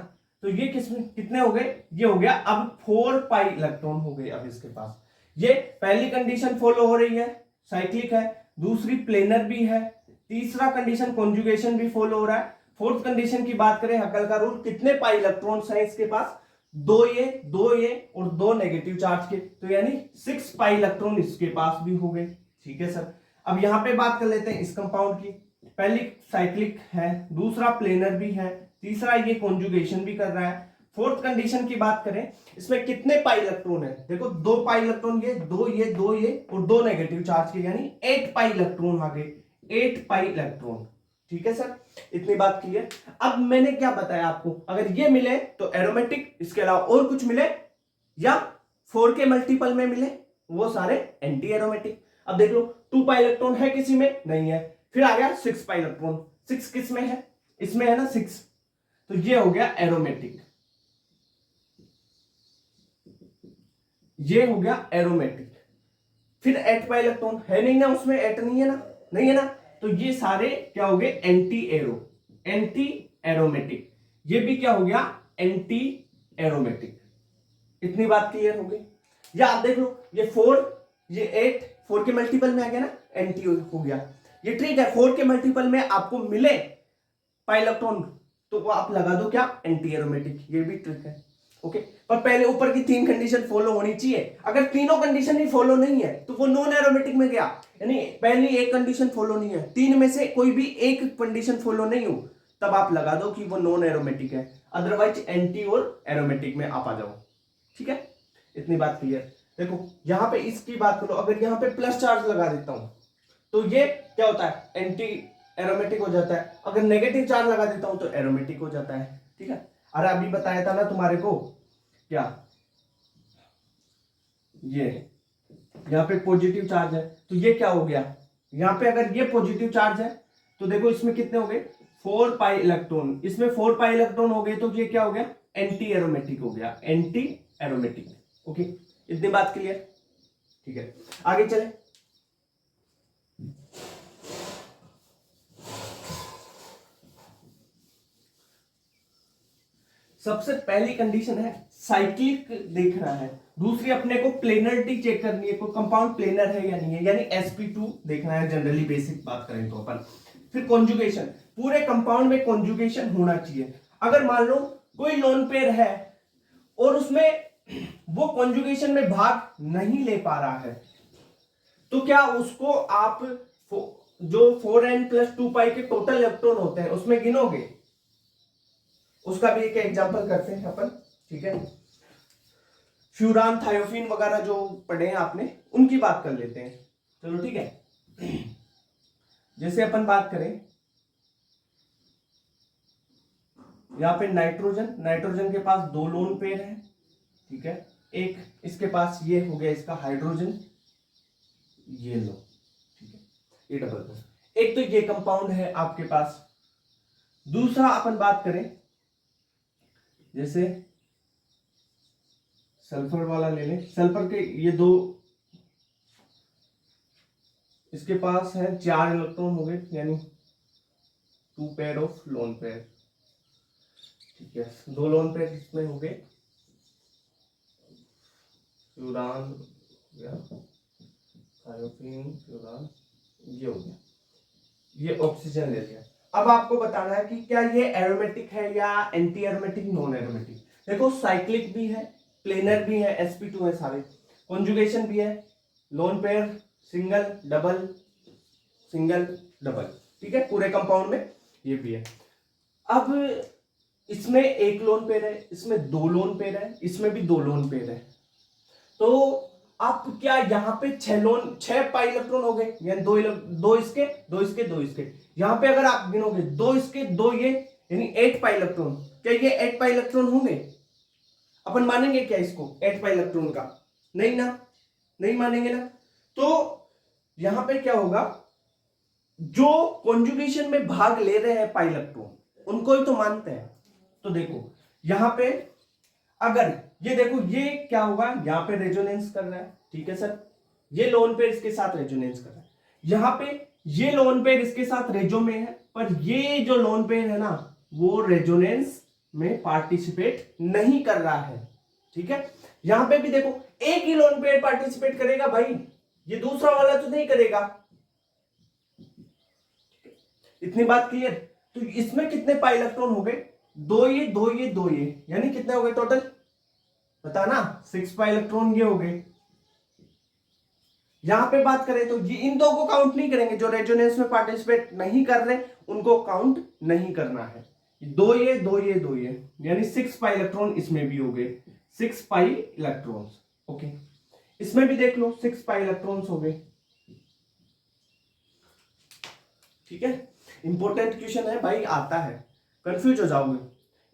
तो ये कितने हो गए, ये हो गया अब 4 पाई इलेक्ट्रॉन हो गए अब इसके पास। ये पहली कंडीशन फॉलो हो रही है, साइक्लिक है, दूसरी प्लेनर भी है, तीसरा कंडीशन कॉन्जुगेशन भी फॉलो हो रहा है, फोर्थ कंडीशन की बात करें हकल का रूल, कितने पाई इलेक्ट्रॉन्स हैं इसके पास, 2 ये और 2 नेगेटिव चार्ज के, तो यानी 6 पाई इलेक्ट्रॉन इसके पास भी हो गए, ठीक है सर। अब यहां पे बात कर लेते हैं इस कंपाउंड की, पहली साइक्लिक है, दूसरा प्लेनर भी है, तीसरा ये कॉन्जुगेशन भी कर रहा है। फोर्थ कंडीशन की बात करें, इसमें कितने पाई इलेक्ट्रॉन है, देखो 2 पाई इलेक्ट्रॉन, ये 2 ये और 2 नेगेटिव चार्ज के, यानी 8 पाई इलेक्ट्रॉन आ गए, 8 पाई इलेक्ट्रॉन, ठीक है सर। इतनी बात क्लियर। अब मैंने क्या बताया आपको, अगर ये मिले तो एरोमेटिक, इसके अलावा और कुछ मिले या 4 के मल्टीपल में मिले वो सारे एंटी एरोमेटिक। अब देख लो 2 पाई इलेक्ट्रॉन है किसी में, नहीं है, फिर आ गया 6 पाई इलेक्ट्रॉन, 6 किस में है, इसमें है ना 6, तो ये हो गया एरोमेटिक। ये हो गया एरोमेटिक। फिर एट पाई इलेक्ट्रॉन है नहीं ना, उसमें एट नहीं है ना, नहीं है ना, तो ये सारे क्या हो गए एंटी एरोमेटिक। ये भी क्या हो गया एंटी एरोमेटिक। इतनी बात क्लियर हो गई। या आप देख लो ये 4 ये 8 4 के मल्टीपल में आ गया ना, एंटी हो गया। ये ट्रिक है, 4 के मल्टीपल में आपको मिले पाई इलेक्ट्रॉन तो वो आप लगा दो क्या एंटी एरोमेटिक। ये भी ट्रिक है। ओके, पर पहले ऊपर की 3 कंडीशन फॉलो होनी चाहिए। अगर तीनों कंडीशन ही फॉलो नहीं है तो वो नॉन एरोमेटिक में गया, यानी पहली एक कंडीशन फॉलो नहीं है, 3 में से कोई भी एक कंडीशन फॉलो नहीं हो, तब आप लगा दो कि वो नॉन एरोमेटिक है, अदरवाइज एंटी और एरोमेटिक में आप आ जाओ। ठीक है, इतनी बात क्लियर। देखो यहां पे इसकी बात करो, अगर यहां पे प्लस चार्ज लगा देता हूं तो ये क्या होता है एंटी एरोमेटिक हो जाता है, अगर नेगेटिव चार्ज लगा देता हूं तो एरोमेटिक हो जाता है। ठीक है, अरे अभी बताया था ना तुम्हारे को, क्या ये यहां पे पॉजिटिव चार्ज है तो ये क्या हो गया, यहां पे अगर ये पॉजिटिव चार्ज है तो देखो इसमें कितने हो गए 4 पाई इलेक्ट्रॉन, इसमें 4 पाई इलेक्ट्रॉन हो गए तो ये क्या हो गया एंटी एरोमेटिक हो गया, एंटी एरोमेटिक। ओके, इतनी बात क्लियर। ठीक है, आगे चले। सबसे पहली कंडीशन है साइक्लिक देखना है, दूसरी अपने को प्लेनरिटी चेक करनी है, कोई कंपाउंड प्लेनर है या नहीं है, यानी sp2 देखना है, जनरली बेसिक बात करें तो अपन। फिर कॉन्जुगेशन, पूरे कंपाउंड में कॉन्जुगेशन होना चाहिए। अगर मान लो कोई लोन पेयर है और उसमें वो कॉन्जुगेशन में भाग नहीं ले पा रहा है तो क्या उसको आप जो 4n+2 पाई के टोटल इलेक्ट्रॉन होते हैं उसमें गिनोगे? उसका भी एक एग्जांपल करते हैं अपन। ठीक है, फ्यूरान थायोफिन वगैरह जो पढ़े हैं आपने उनकी बात कर लेते हैं। चलो ठीक है, जैसे अपन बात करें यहां पे नाइट्रोजन के पास 2 लोन पेयर है। ठीक है, एक इसके पास ये हो गया इसका हाइड्रोजन, ये लो। ठीक है, ये डबल बॉन्ड, एक तो ये कंपाउंड है आपके पास। दूसरा अपन बात करें जैसे सल्फर वाला ले लें, सल्फर के ये 2 इसके पास है 4 इलेक्ट्रॉन हो गए, यानी 2 पेयर ऑफ लोन पेयर। ठीक है, 2 लोन पेयर इसमें हो गए, फ्यूरान या थायोफिन फ्यूरान, ये हो गया, ये ऑक्सीजन ले लिया। अब आपको बताना है कि क्या ये एरोमेटिक है या एंटी एरोमेटिक, नॉन एरोमेटिक। देखो साइक्लिक भी है, प्लेनर भी है, sp2 है सारे, कॉन्जुगेशन भी है, lone pair single double single double. ठीक है, पूरे कंपाउंड में ये भी है। अब इसमें 1 लोन पेयर है, इसमें 2 लोन पेयर है, इसमें भी 2 लोन पेयर है, तो आप क्या यहाँ पे 6 पाई इलेक्ट्रॉन हो गए, यानी 2 इसके 2 इसके 2 इसके। यहाँ पे अगर आप गिनोगे 2 इसके 2 ये, यानी 8 पाई इलेक्ट्रॉन। क्या ये 8 पाई इलेक्ट्रॉन होंगे? अपन मानेंगे क्या इसको 8 पाई इलेक्ट्रॉन का? नहीं ना, नहीं मानेंगे ना। तो यहां पे क्या होगा, जो कॉन्जुगेशन में भाग ले रहे हैं पाई इलेक्ट्रॉन उनको ही तो मानते हैं। तो देखो यहां पे अगर ये देखो ये क्या होगा, यहां पे रेजोनेंस कर रहा है। ठीक है सर, ये लोन पेयर इसके साथ रेजोनेंस कर रहा है, यहां पे ये लोन पेयर इसके साथ रेजो में है, पर ये जो लोन पेयर है ना वो रेजोनेंस में पार्टिसिपेट नहीं कर रहा है। ठीक है, यहां पे भी देखो एक ही लोन पेयर पार्टिसिपेट करेगा भाई, ये दूसरा वाला तो नहीं करेगा। इतनी बात क्लियर। तो इसमें कितने पाई इलेक्ट्रॉन हो गए, 2 ये 2 ये 2 ये, यानी कितने हो गए टोटल बताना, 6 पाई इलेक्ट्रॉन ये हो गए। यहां पे बात करें तो ये इन 2 को काउंट नहीं करेंगे, जो रेजोनेंस में पार्टिसिपेट नहीं कर रहे उनको काउंट नहीं करना है। 2 ये 2 ये 2 ये, यानी 6 पाई इलेक्ट्रॉन इसमें भी हो गए, 6 पाई इलेक्ट्रॉन्स। ओके, इसमें भी देख लो 6 पाई इलेक्ट्रॉन्स हो गए। ठीक है, इंपॉर्टेंट क्वेश्चन है भाई, आता है, कंफ्यूज हो जाओगे।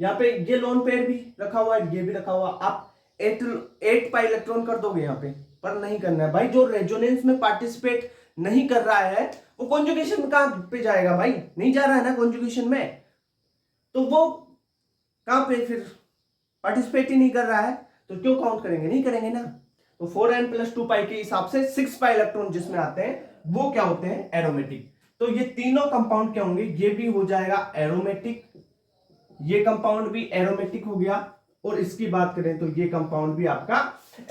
यहाँ पे ये लोन पेयर भी रखा हुआ है, ये भी रखा हुआ, आप 8 पाई इलेक्ट्रॉन कर दोगे यहाँ पे, पर नहीं करना है भाई। जो रेजोनेंस में पार्टिसिपेट नहीं कर रहा है वो कॉन्जुगेशन में कहां पे जाएगा भाई, नहीं जा रहा है ना कॉन्जुगेशन में, तो वो कहां पे फिर पार्टिसिपेट ही नहीं कर रहा है, तो क्यों काउंट करेंगे, नहीं करेंगे ना। तो 4n + 2 पाई के हिसाब से 6 पाई इलेक्ट्रॉन जिसमें आते हैं वो क्या होते हैं, एरोमेटिक। तो ये तीनों कंपाउंड क्या होंगे, ये भी हो जाएगा एरोमेटिक, ये कंपाउंड भी एरोमेटिक हो गया, और इसकी बात करें तो ये कंपाउंड भी आपका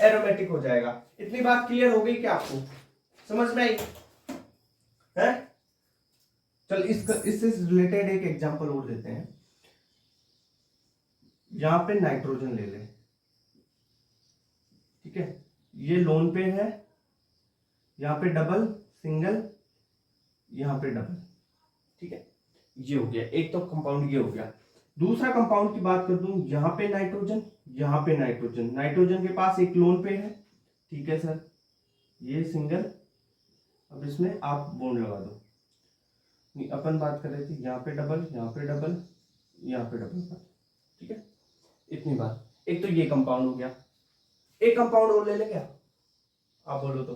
एरोमेटिक हो जाएगा। इतनी बात क्लियर हो गई क्या आपको, समझ में आई है? चल इससे रिलेटेड एक एग्जांपल और देते हैं। यहां पे नाइट्रोजन ले ले, ठीक है, ये लोन पेयर है, यहां पे डबल सिंगल, यहां पे डबल, ठीक है, ये हो गया एक तो कंपाउंड, ये हो गया। दूसरा कंपाउंड की बात कर दूं, यहां पे नाइट्रोजन, यहां पे नाइट्रोजन, नाइट्रोजन के पास एक लोन पेयर है, ठीक है सर, ये सिंगल, अब इसमें आप बॉन्ड लगा दो। अपन बात कर रहे थे यहाँ पे डबल, यहाँ पे डबल, यहाँ पे डबल, ठीक है, इतनी बात। एक तो ये कंपाउंड हो गया, एक कंपाउंड और ले ले क्या, आप बोलो तो,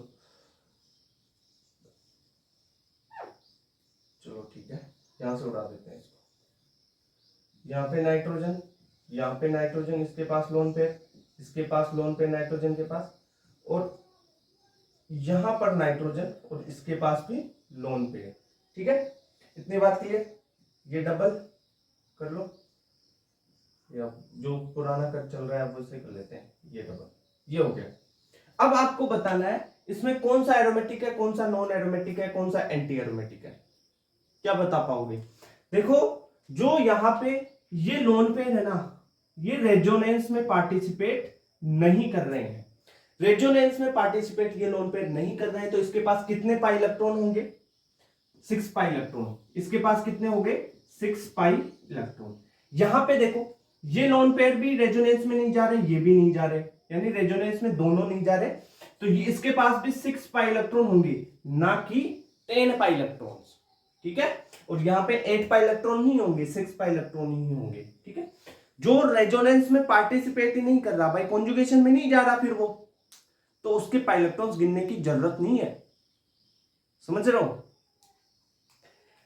चलो ठीक है, यहां से उड़ा देते हैं इसको। यहाँ पे नाइट्रोजन, यहाँ पे नाइट्रोजन, इसके पास लोन पेयर, इसके पास लोन पेयर नाइट्रोजन के पास, और यहां पर नाइट्रोजन और इसके पास भी लोन पेयर, ठीक है, इतनी बात क्लियर। ये डबल कर लो, या जो पुराना कर चल रहा है वो से कर लेते हैं, ये डबल, ये हो गया। अब आपको बताना है इसमें कौन सा एरोमेटिक है, कौन सा नॉन एरोमेटिक है, कौन सा एंटी एरोमेटिक है, क्या बता पाओगे? देखो, जो यहां पे ये लोन पेयर है ना, ये रेजोनेंस में पार्टिसिपेट नहीं कर रहे हैं, रेजोनेंस में पार्टिसिपेट ये लोन पेयर नहीं कर रहे हैं, तो इसके पास कितने पाई इलेक्ट्रॉन होंगे, 6 पाई इलेक्ट्रॉन। इसके पास कितने हो गए, 6 पाई इलेक्ट्रॉन। यहां पे देखो, ये लोन पेयर भी रेजोनेंस में नहीं जा रहे, ये भी नहीं जा रहे, यानी रेजोनेंस में दोनों नहीं जा रहे, तो ये इसके पास भी 6 पाई इलेक्ट्रॉन होंगे, ना कि 10 पाई इलेक्ट्रॉन, ठीक है। और यहाँ पे 8 पाई इलेक्ट्रॉन नहीं होंगे, 6 पाई इलेक्ट्रॉन ही होंगे, ठीक है। जो रेजोनेंस में पार्टिसिपेट ही नहीं कर रहा भाई, कॉन्जुगेशन में नहीं जा रहा फिर वो, तो उसके पाई इलेक्ट्रॉन्स गिनने की जरूरत नहीं है, समझ रहे हो।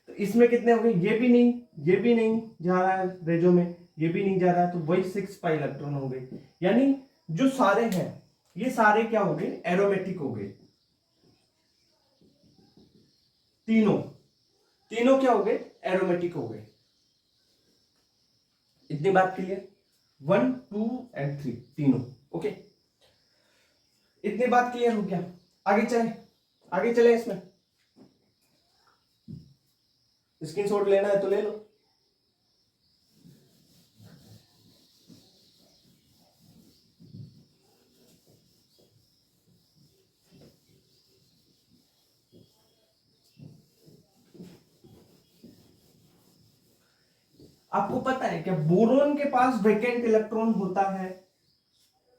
तो इसमें कितने हो गए, ये भी नहीं, ये भी नहीं जा रहा है रेजो में, ये भी नहीं जा रहा है, तो वही 6 पाई इलेक्ट्रॉन हो गए। यानी जो सारे हैं ये सारे क्या हो गए, एरोमेटिक हो गए, तीनों तीनों क्या हो गए, एरोमेटिक हो गए। इतनी बात क्लियर, 1 2 एंड 3 तीनों, ओके, इतनी बात क्लियर हो गया। आगे चले, आगे चले, इसमें स्क्रीनशॉट लेना है तो ले लो। आपको पता है क्या, बोरोन के पास वैकेंट इलेक्ट्रॉन होता है,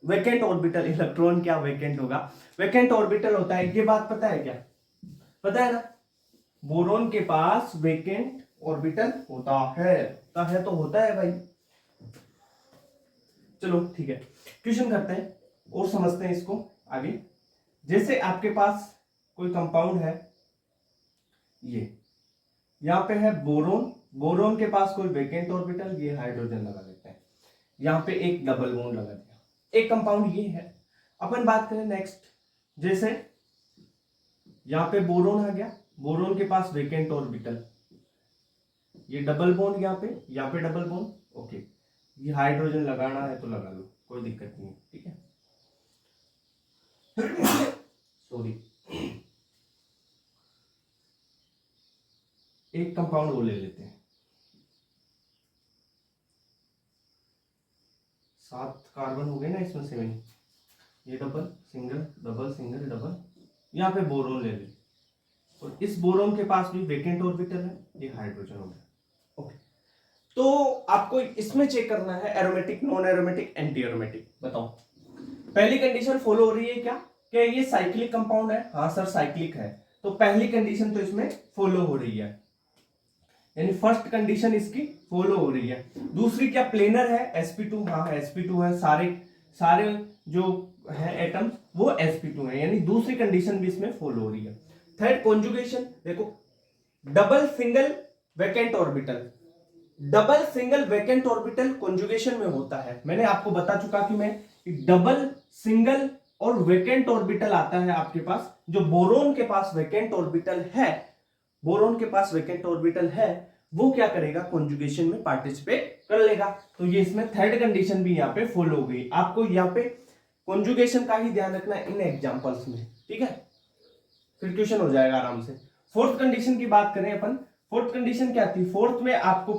वैकेंट ऑर्बिटल, इलेक्ट्रॉन क्या वैकेंट होगा, वैकेंट ऑर्बिटल होता है, ये बात पता है क्या, पता है ना, बोरोन के पास वैकेंट ऑर्बिटल होता है तो होता है भाई। चलो ठीक है, क्वेश्चन करते हैं और समझते हैं इसको आगे। जैसे आपके पास कोई कंपाउंड है, ये यहां पे है बोरोन, बोरोन के पास कोई वैकेंट ऑर्बिटल, ये हाइड्रोजन लगा लेते हैं, यहां पे एक डबल बॉन्ड लगा दिया, एक कंपाउंड ये है। अपन बात करें नेक्स्ट, जैसे यहां पे बोरोन आ गया, बोरोन के पास वैकेंट ऑर्बिटल, ये डबल बॉन्ड, यहाँ पे डबल बॉन्ड, ओके, ये हाइड्रोजन लगाना है तो लगा लो, कोई दिक्कत नहीं है, ठीक है। सॉरी, एक कंपाउंड वो ले लेते हैं, 7 कार्बन हो गए ना इसमें, 7, ये double single double single double, यहाँ पे बोरोन ले ले, और इस बोरोन के पास भी वैकेंट ऑर्बिटल है, ये हाइड्रोजन हो गया, ओके। तो आपको इसमें चेक करना है aromatic, non aromatic, anti aromatic, बताओ पहली कंडीशन फॉलो हो रही है क्या ये साइक्लिक कंपाउंड है, हाँ सर साइक्लिक है, तो पहली कंडीशन तो इसमें फॉलो हो रही है, यानी फर्स्ट कंडीशन इसकी फॉलो हो रही है। दूसरी क्या प्लेनर है, sp2, हाँ sp2 है, सारे जो है एटम्स वो sp2 है, यानी दूसरी कंडीशन भी इसमें फॉलो हो रही है। थर्ड कॉन्जुगेशन, देखो double single vacant orbital, double single vacant orbital conjugation में होता है, मैंने आपको बता चुका कि मैं डबल सिंगल और वेकेंट ऑर्बिटल आता है आपके पास, जो बोरोन के पास वेकेंट ऑर्बिटल है, बोरोन के पास वेकेंट ऑर्बिटल है, वो क्या करेगा, कॉन्जुगेशन में पार्टिसिपेट कर लेगा। तो ये इसमें थर्ड कंडीशन भी यहाँ पे फॉलो हो गई। आपको यहाँ पे कॉन्जुगेशन का ही ध्यान रखना इन एग्जांपल्स में, ठीक है, फिर क्वेश्चन हो जाएगा आराम से। फोर्थ कंडीशन की बात करें अपन, फोर्थ कंडीशन क्या थी, फोर्थ में आपको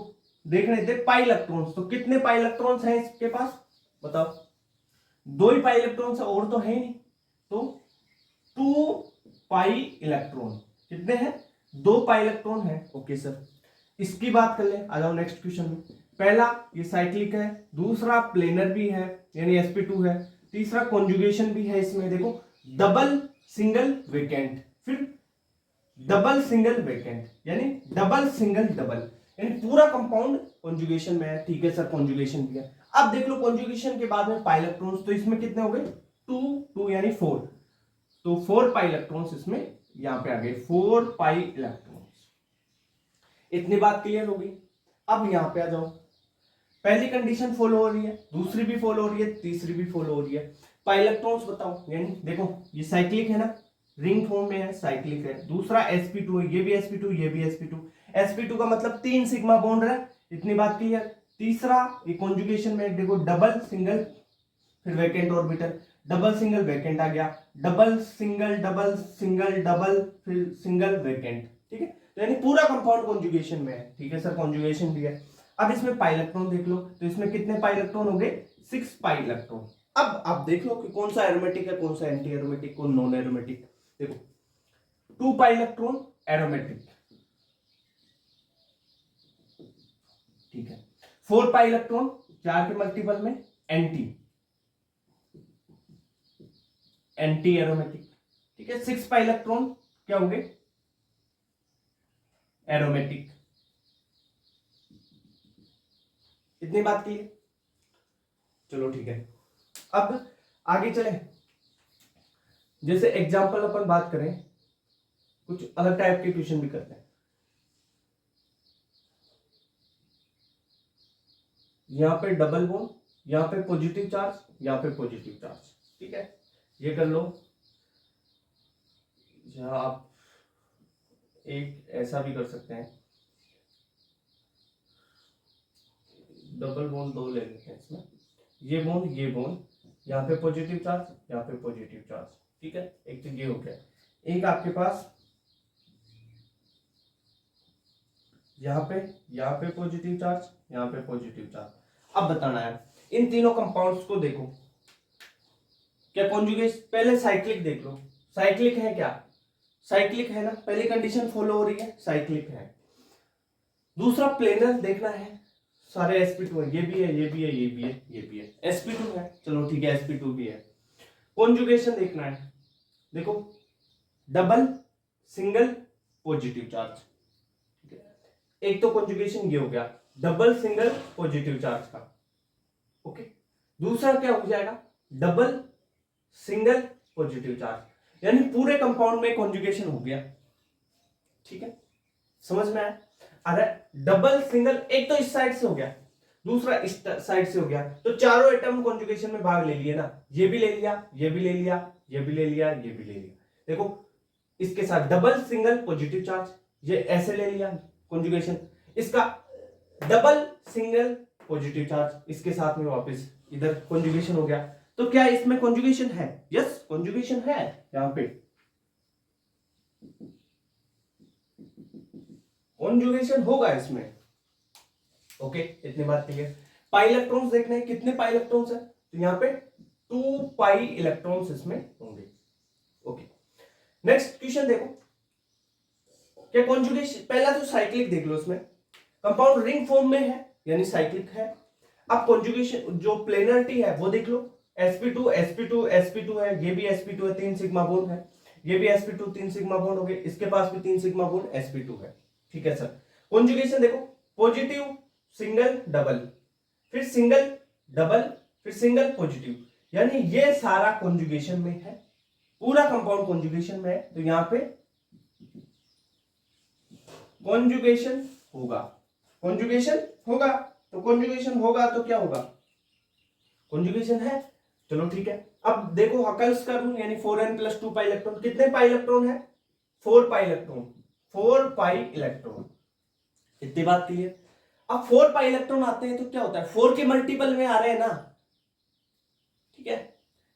देख रहे थे पाई इलेक्ट्रॉन्स। तो कितने पाई इलेक्ट्रॉन्स हैं इसके पास, बताओ, 2 ही पाई इलेक्ट्रॉन्स है, और तो है ही नहीं। तो 2 पाई इलेक्ट्रॉन, कितने हैं, 2 पाई इलेक्ट्रॉन है। ओके सर, इसकी बात कर ले, आ जाओ नेक्स्ट क्वेश्चन में। पहला ये साइक्लिक है, दूसरा प्लेनर भी है यानी sp2 है, तीसरा कॉन्जुगेशन भी है इसमें, देखो डबल सिंगल वेकेंट, फिर डबल सिंगल वेकेंट यानी डबल सिंगल डबल, यानी पूरा कंपाउंड कॉन्जुगेशन में है। ठीक है सर, कॉन्जुगेशन भी है। अब देख लो कॉन्जुगेशन के बाद में पाई इलेक्ट्रॉन्स, तो इसमें कितने हो गए, 2 यानी 4, तो 4 पाई इलेक्ट्रॉन्स इसमें यहां पे आ गए, 4 पाई इलेक्ट्रॉन्स। इतनी बात क्लियर होगी। अब यहां पे आ जाओ, पहली कंडीशन फॉलो हो रही है, दूसरी भी फॉलो हो रही है, तीसरी भी फॉलो हो रही है। पाई इलेक्ट्रॉन्स बताओ, यानी देखो ये साइक्लिक है ना, रिंग फॉर्म में है, साइक्लिक है। दूसरा sp2 है, ये भी sp2, ये भी sp2। sp2 का मतलब 3 सिग्मा बॉन्ड है, इतनी बात क्लियर। तीसरा ये कॉन्जुगेशन में देखो डबल सिंगल, फिर vacant orbital, double single vacant आ गया, double single double single double, फिर सिंगल वेकेंट। ठीक है, तो यानी पूरा कंपाउंड कॉन्जुगेशन में है। ठीक है सर, कॉन्जुगेशन भी है। अब इसमें पाई इलेक्ट्रॉन देख लो, तो इसमें कितने पाई इलेक्ट्रॉन हो गए, 6 पाई इलेक्ट्रॉन। अब आप देख लो कि कौन सा एरोमेटिक है, कौन सा एंटी एरोमेटिक, कौन नॉन एरोमेटिक। देखो 2 पाई इलेक्ट्रॉन एरोमेटिक, ठीक है। 4 पाई इलेक्ट्रॉन 4 के मल्टीपल में एंटी एंटी एरोमेटिक, ठीक है। 6 पाई इलेक्ट्रॉन क्या हो गए, एरोमेटिक। इतनी बात की है, चलो ठीक है। अब आगे चले, जैसे एग्जांपल अपन बात करें, कुछ अलग टाइप के क्वेश्चन भी करते हैं। यहां पे डबल बॉन्ड, यहां पे पॉजिटिव चार्ज, यहां पे पॉजिटिव चार्ज, ठीक है, ये कर लो। जहां आप एक ऐसा भी कर सकते हैं, डबल बॉन्ड 2 ले लेते हैं इसमें, ये बॉन्ड, यहाँ पे पॉजिटिव चार्ज, यहाँ पे पॉजिटिव चार्ज, ठीक है। एक तो ये हो गया, एक आपके पास यहाँ पे पॉजिटिव चार्ज, यहाँ पे पॉजिटिव चार्ज। अब बताना है इन तीनों कंपाउंड्स को, देखो क्या कॉन्जुगेशन, पहले साइक्लिक देख लो, साइक्लिक है क्या, साइक्लिक है ना, पहली कंडीशन फॉलो हो रही है, साइक्लिक है। दूसरा प्लेनर देखना है, सारे sp2 है, ये भी है, ये भी है, ये भी है, ये भी है, sp2 है, चलो ठीक है, sp2 भी है। कॉन्जुगेशन देखना है, देखो डबल सिंगल पॉजिटिव चार्ज, ठीक है। एक तो कॉन्जुगेशन ये हो गया डबल सिंगल पॉजिटिव चार्ज का, ओके। दूसरा क्या हो जाएगा, डबल सिंगल पॉजिटिव चार्ज, यानी पूरे कंपाउंड में कॉन्जुगेशन हो गया, ठीक है, समझ में आया। अरे डबल सिंगल, एक तो इस साइड से हो गया, दूसरा इस साइड से हो गया, तो चारों एटम कॉन्जुगेशन में भाग ले लिए ना, ये भी ले लिया, ये भी ले लिया, ये भी ले लिया, ये भी ले लिया। देखो इसके साथ डबल सिंगल पॉजिटिव चार्ज, ये ऐसे ले लिया कॉन्जुगेशन, इसका डबल सिंगल पॉजिटिव चार्ज, इसके साथ में वापस इधर कॉन्जुगेशन हो गया। तो क्या इसमें कॉन्जुगेशन है, यस कॉन्जुगेशन है यहां पे, कॉन्जुगेशन होगा इसमें, ओके। इतनी बात ठीक है। पाई इलेक्ट्रॉन्स देखने हैं, कितने पाई इलेक्ट्रॉन्स है, तो यहाँ पे 2 पाई इलेक्ट्रॉन्स इसमें होंगे, ओके। नेक्स्ट क्वेश्चन देखो, क्या कॉन्जुगेशन, पहला तो साइक्लिक देख लो, इसमें कंपाउंड रिंग फॉर्म में है यानी साइक्लिक है। अब कॉन्जुगेशन जो प्लेनरिटी है वो देख लो, sp2 sp2 sp2 है, ये भी sp2 है, 3 सिग्मा बॉन्ड है, ये भी sp2 3 सिग्मा बॉन्ड हो गए, इसके पास भी 3 सिग्मा बॉन्ड sp2 है, ठीक है सर। कॉन्जुगेशन देखो, पॉजिटिव सिंगल डबल, फिर सिंगल डबल, फिर सिंगल पॉजिटिव, यानी ये सारा कॉन्जुगेशन में है, पूरा कंपाउंड कॉन्जुगेशन में है। तो यहां पे कॉन्जुगेशन होगा, कॉन्जुगेशन होगा, तो कॉन्जुगेशन होगा तो क्या होगा, कॉन्जुगेशन है, चलो ठीक है। अब देखो हकल्स का रूल यानी 4n + 2 पाई इलेक्ट्रॉन, कितने पाई इलेक्ट्रॉन है? 4 पाई इलेक्ट्रॉन, 4 पाई इलेक्ट्रॉन। इतनी बात क्लियर। अब 4 पाई इलेक्ट्रॉन आते हैं तो क्या होता है, 4 के मल्टीपल में आ रहे हैं ना, ठीक है,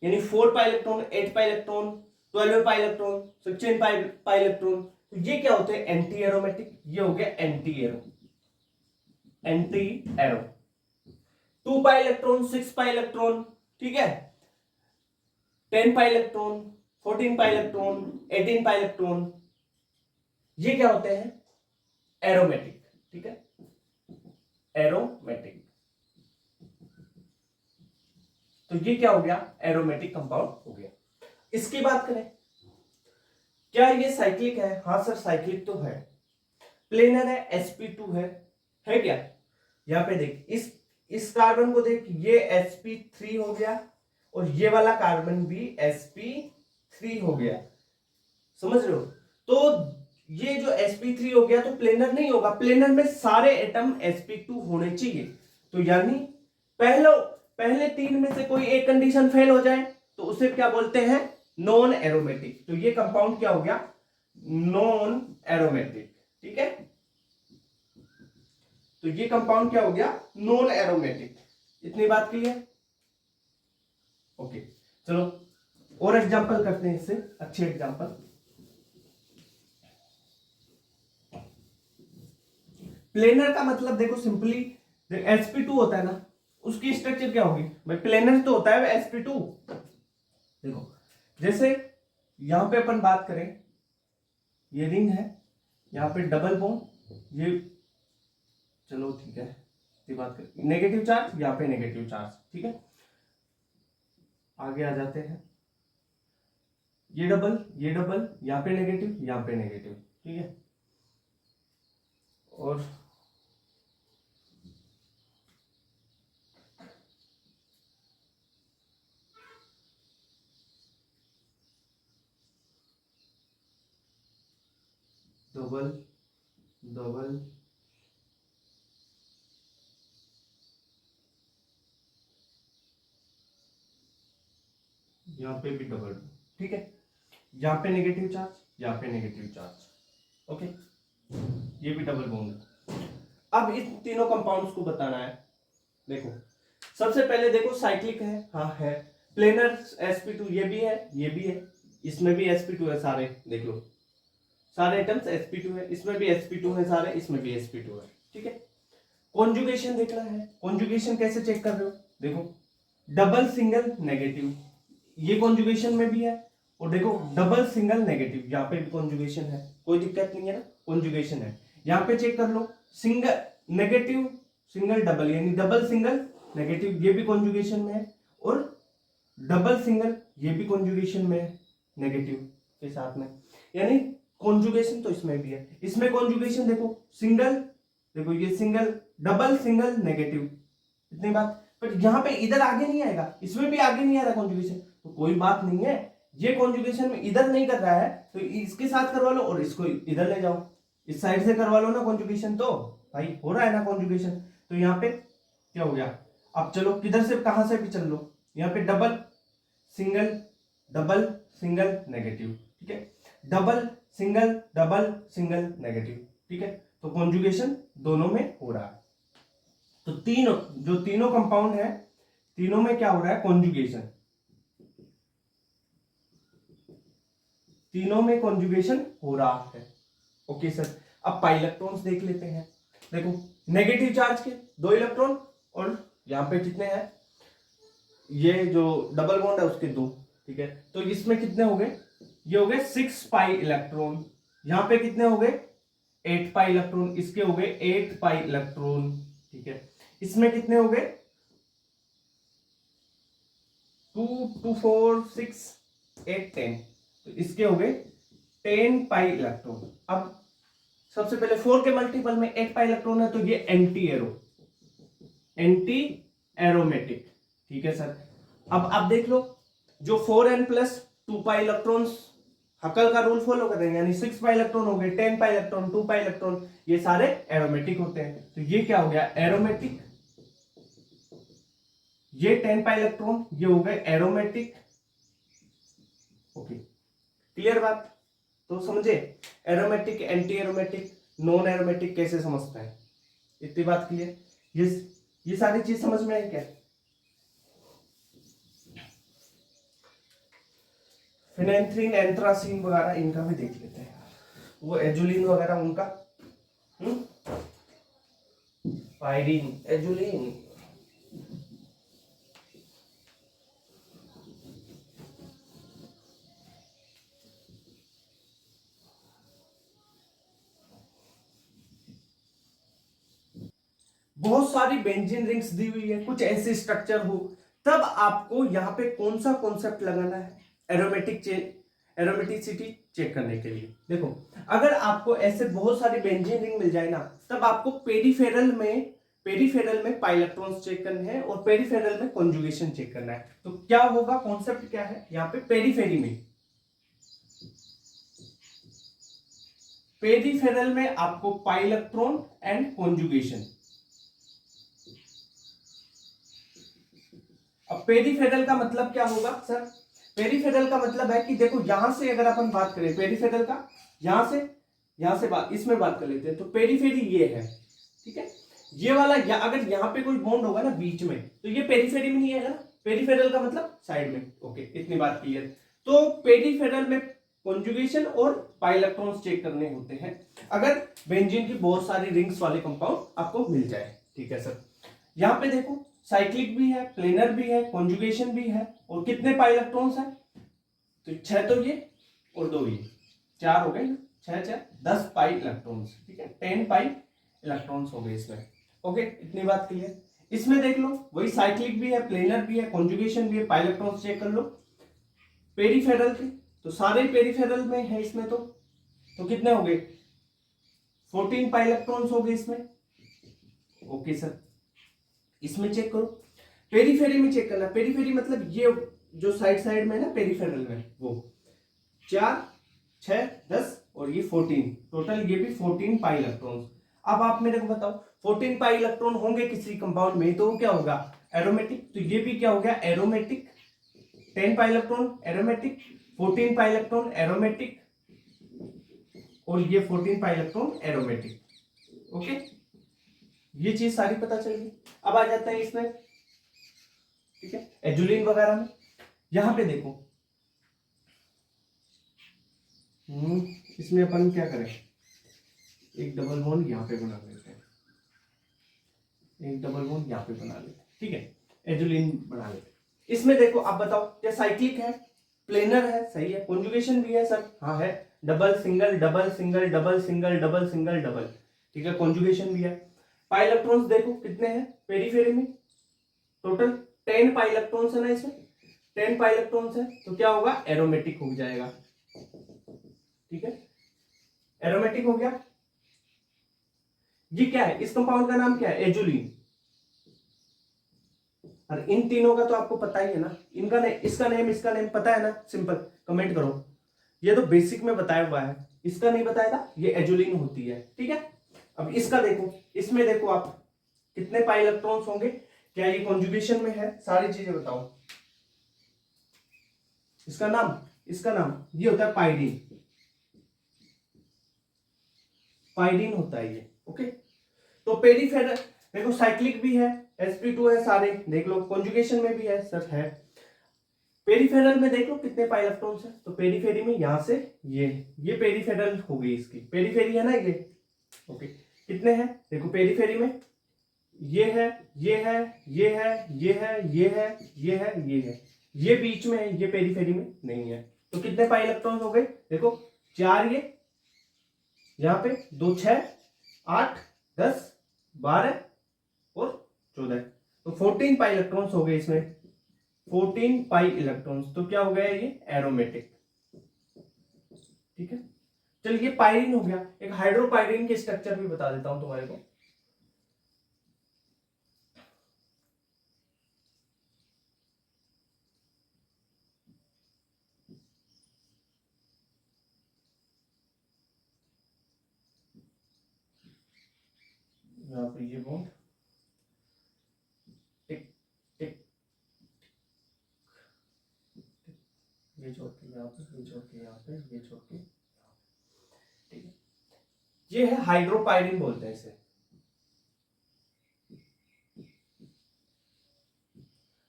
यानी 4 pi electron, 8 pi electron, 12 pi electron, 16 pi electron, तो ये क्या होते हैं? Anti aromatic. ये हो गया anti arrow, anti arrow. 2 pi electron, 6 pi electron, ठीक है, 10 pi electron, 14 pi electron, 18 pi electron, ये क्या होते हैं? एरोमेटिक, ठीक है, एरोमेटिक। तो ये क्या हो गया? एरोमेटिक कंपाउंड हो गया। इसकी बात करें, क्या ये साइक्लिक है? हाँ सर साइक्लिक तो है। प्लेनर है, sp2 है क्या? यहां पे देख, इस कार्बन को देख, ये sp3 हो गया और ये वाला कार्बन भी sp3 हो गया, समझ रहे हो? तो ये जो sp3 हो गया तो प्लेनर नहीं होगा, प्लेनर में सारे एटम sp2 होने चाहिए। तो यानी पहले 3 में से कोई एक कंडीशन फेल हो जाए तो उसे क्या बोलते हैं? Non aromatic. तो ये कंपाउंड क्या हो गया? नॉन एरोमेटिक, ठीक है। तो ये कंपाउंड क्या हो गया? Non aromatic. इतनी बात क्लियर? ओके, चलो और एग्जांपल करते हैं इससे अच्छे एग्जांपल। प्लेनर का मतलब देखो सिंपली, sp2 होता है ना, उसकी स्ट्रक्चर क्या होगी भाई? प्लेनर तो होता है sp2। देखो जैसे यहां पे अपन बात करें, ये रिंग है, यहां पे डबल बॉन्ड, ये चलो ठीक है, ये बात करें नेगेटिव चार्ज, यहां पे नेगेटिव चार्ज, ठीक है। आगे आ जाते हैं, ये डबल, यहां पे नेगेटिव, यहां पे नेगेटिव, ठीक है। और डबल डबल यहां पे भी डबल, ठीक है, यहां पे नेगेटिव चार्ज, यहां पे नेगेटिव चार्ज, ओके, ये भी डबल बॉन्ड है। अब इन तीनों कंपाउंड्स को बताना है। देखो सबसे पहले देखो साइक्लिक है, हाँ है। प्लेनर sp2, ये भी है, ये भी है, इसमें भी sp2 है, सारे देख लो, सारे एटम्स sp2 है, इसमें भी sp2 है सारे, इसमें भी sp2 है, ठीक है। कॉन्जुगेशन देखना है, कॉन्जुगेशन कैसे चेक कर रहे हो? देखो डबल सिंगल नेगेटिव, ये कॉन्जुगेशन में भी है, और देखो डबल सिंगल नेगेटिव, यहाँ पे भी कॉन्जुगेशन है, कोई दिक्कत नहीं है ना, कॉन्जुगेशन है। यहाँ पे चेक कर लो, सिंगल नेगेटिव सिंगल डबल, यानी डबल सिंगल नेगेटिव, ये भी कॉन्जुगेशन में है, और डबल सिंगल ये भी कॉन्जुगेशन में है नेगेटिव के साथ में, यानी कॉन्जुगेशन तो इसमें भी है। इसमें कॉन्जुगेशन देखो सिंगल, देखो ये सिंगल, डबल सिंगल नेगेटिव, इतनी बात। पर यहाँ पे इधर आगे नहीं आएगा, इसमें भी आगे नहीं आ रहा कॉन्जुगेशन, तो कोई बात नहीं है, ये कॉन्जुगेशन में इधर नहीं कर रहा है तो इसके साथ करवा लो और इसको इधर ले जाओ, इस साइड से करवा लो ना कॉन्जुगेशन, तो भाई हो रहा है ना कॉन्जुगेशन। तो यहाँ पे क्या हो गया? अब चलो किधर से कहां से भी चल लो, यहाँ पे डबल सिंगल नेगेटिव, ठीक है, डबल सिंगल नेगेटिव, ठीक है। तो कॉन्जुगेशन दोनों में हो रहा है। तो तीनों कंपाउंड है, तीनों में क्या हो रहा है? कॉन्जुगेशन, तीनों में कॉन्जुगेशन हो रहा है। ओके सर, अब पाई इलेक्ट्रॉन्स देख लेते हैं। देखो नेगेटिव चार्ज के 2 इलेक्ट्रॉन, और यहां पे कितने हैं? ये जो डबल बॉन्ड है उसके 2, ठीक है। तो इसमें कितने हो गए? ये हो गए 6 पाई इलेक्ट्रॉन, यहां पे कितने हो गए? 8 पाई इलेक्ट्रॉन, इसके हो गए 8 पाई इलेक्ट्रॉन, ठीक है। इसमें कितने हो गए? 2 2 4 6 8 10, तो इसके हो गए 10 पाई इलेक्ट्रॉन। अब सबसे पहले 4 के मल्टीपल में 8 पाई इलेक्ट्रॉन है, तो ये एंटी एरोमेटिक, ठीक है सर। अब आप देख लो, जो 4n + 2 पाई इलेक्ट्रॉन्स हकल का रूल फॉलो कर रहे हैं, यानी 6 पाई इलेक्ट्रॉन हो गए, 10 पाई इलेक्ट्रॉन, 2 पाई इलेक्ट्रॉन, ये सारे एरोमेटिक होते हैं। तो ये क्या हो गया? एरोमेटिक। ये 10 पाई इलेक्ट्रॉन ये हो गए एरोमेटिक, ओके, क्लियर बात? तो समझे aromatic, anti aromatic, non aromatic कैसे समझते हैं, इतनी बात क्लियर? ये सारी चीज समझ में आई क्या? फिनेंथ्रीन, एंथ्रासीन वगैरह इनका भी देख लेते हैं, वो एजुलिन वगैरह उनका, पायरीन, एजुलिन, बहुत सारी बेंजीन रिंग्स दी हुई है, कुछ ऐसे स्ट्रक्चर हो, तब आपको यहाँ पे कौन सा कॉन्सेप्ट लगाना है, एरोमेटिक चेन, एरोमेटिसिटी चेक करने के लिए। देखो अगर आपको ऐसे बहुत सारी बेंजीन रिंग मिल जाए ना, तब आपको पेरीफेरल में पाइलेक्ट्रॉन्स चेक करने हैं और पेरीफेरल में कॉन्जुगेशन चेक करना है। तो क्या होगा, कॉन्सेप्ट क्या है यहाँ पे, पेरीफेरल में आपको पाइलेक्ट्रॉन एंड कॉन्जुगेशन। अब पेरीफेरल का मतलब क्या होगा सर? पेरीफेरल का मतलब है कि देखो यहां से अगर अपन बात करें पेरीफेरल का, यहां से बात, इसमें बात कर लेते हैं, तो पेरीफेरी ये है, ठीक है, ये वाला अगर यहाँ पे कोई बॉन्ड होगा ना बीच में, तो ये पेरीफेरी में नहीं आएगा ना, पेरीफेरल का मतलब साइड में। ओके, इतनी बात क्लियर? तो पेरीफेरल में कॉन्जुगेशन और पाइलेक्ट्रॉन्स चेक करने होते हैं अगर बेंजीन की बहुत सारी रिंग्स वाले कंपाउंड आपको मिल जाए, ठीक है सर। यहाँ पे देखो साइक्लिक भी है, प्लेनर भी है, कॉन्जुगेशन भी है, और कितने पाई इलेक्ट्रॉन्स है? तो 6 तो ये और 2 ये, 4 हो गए ना, 6 6 10 पाई इलेक्ट्रॉन्स, ठीक है, 10 पाई इलेक्ट्रॉन्स हो गए इसमें। ओके, इतनी बात क्लियर? इसमें देख लो वही साइक्लिक भी है, प्लेनर भी है, कॉन्जुगेशन भी है, पाई इलेक्ट्रॉन्स चेक कर लो। पेरीफेरल के तो सारे पेरीफेरल में है इसमें, तो कितने हो गए? 14 पाई इलेक्ट्रॉन्स हो गए इसमें। ओके सर, इसमें चेक करो, पेरीफेरी में चेक करना, पेरीफेरी मतलब ये जो साइड में है ना पेरीफेरल में, वो 4 6 10 और ये 14, टोटल ये भी 14 पाई इलेक्ट्रॉन्स। अब आप मेरे को बताओ 14 पाई इलेक्ट्रॉन होंगे किसी कंपाउंड में तो वो क्या होगा? एरोमेटिक। तो ये भी क्या हो गया? Aromatic. 10 pi electron aromatic, 14 pi electron aromatic, और ये 14 पाई इलेक्ट्रॉन एरोमेटिक। ओके, ये चीज सारी पता चल गई। अब आ जाता है इसमें, ठीक है, एजुलिन वगैरह में। यहां पे देखो, इसमें अपन क्या करें, एक डबल बॉन्ड यहां पे बना लेते हैं, एक डबल बॉन्ड यहां पे बना लेते हैं, ठीक है, एजुलिन बना लेते हैं। इसमें देखो आप बताओ, क्या साइक्लिक है, प्लेनर है, सही है, कॉन्जुगेशन भी है सर, हाँ है, double single double single double single double single double, ठीक है, कॉन्जुगेशन भी है। पाई इलेक्ट्रॉन्स देखो कितने हैं पेरीफेरी में, टोटल 10 पाई इलेक्ट्रॉन्स है ना इसमें, 10 पाई इलेक्ट्रॉन्स है, तो क्या होगा? एरोमेटिक हो जाएगा, ठीक है, एरोमेटिक हो गया। ये क्या है, इस कंपाउंड का नाम क्या है? एजुलिन। और इन तीनों का तो आपको पता ही है ना, इनका नेम, इसका नेम पता है ना? सिंपल कमेंट करो, ये तो बेसिक में बताया हुआ है, इसका नहीं बताया था, ये एजुलिन होती है, ठीक है। अब इसका देखो, इसमें देखो आप कितने पाई इलेक्ट्रॉन्स होंगे, क्या ये कॉन्जुगेशन में है, सारी चीजें बताओ। इसका नाम ये होता है पाइरीन, पाइरीन होता है ये। ओके, तो पेरीफेरल देखो, साइक्लिक भी है, sp2 है, सारे देख लो, कॉन्जुगेशन में भी है सर, है। पेरीफेरल में देख लो कितने पाई इलेक्ट्रॉन्स है, तो पेरीफेरी में यहां से ये पेरीफेरल हो गई, इसकी पेरीफेरी है ना ये। ओके, कितने हैं देखो पेरीफेरी में, ये है, ये है, ये है, ये है, ये है, ये है, ये है, ये बीच में है, ये पेरीफेरी में नहीं है। तो कितने पाई इलेक्ट्रॉन्स हो गए देखो, 4 ये यहां पे, 2 6 8 10 12 और 14, तो 14 पाई इलेक्ट्रॉन्स हो गए इसमें, 14 पाई इलेक्ट्रॉन्स, तो क्या हो गया ये? एरोमेटिक, ठीक है। चलिए पायरीन हो गया, एक हाइड्रोपायरीन के स्ट्रक्चर भी बता देता हूं तुम्हारे को। यहाँ पे ये बॉन्ड टिक टिक, ये जो होती है यहाँ पे, पे, ये छोड़ के, ठीक है। ये है हाइड्रोपायरिन बोलते हैं इसे,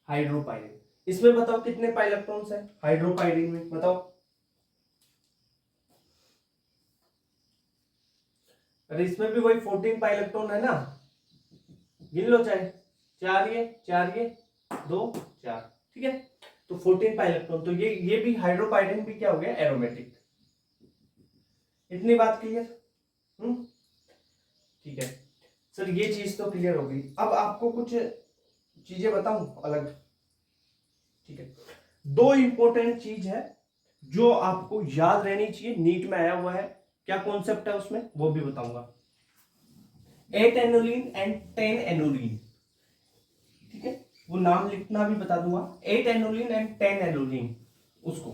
हाइड्रोपायरिन। इसमें बताओ कितने पाई इलेक्ट्रॉन्स है हाइड्रोपायरिन में, बताओ। अरे इसमें भी वही 14 पाई इलेक्ट्रॉन है ना, गिन लो चाहे, 4 ये 2 4, ठीक है। तो 14 पाई इलेक्ट्रॉन, तो ये भी हाइड्रोपायरिन भी क्या हो गया, एरोमेटिक। इतनी बात क्लियर? ठीक है सर, ये चीज तो क्लियर हो गई। अब आपको कुछ चीजें बताऊं अलग, ठीक है। 2 इंपॉर्टेंट चीज है जो आपको याद रहनी चाहिए, नीट में आया हुआ है, क्या कॉन्सेप्ट है उसमें वो भी बताऊंगा। 8 एनुलिन एंड 10 एनुलिन, ठीक है, वो नाम लिखना भी बता दूंगा। 8 एनुलिन एंड 10 एनुलिन, उसको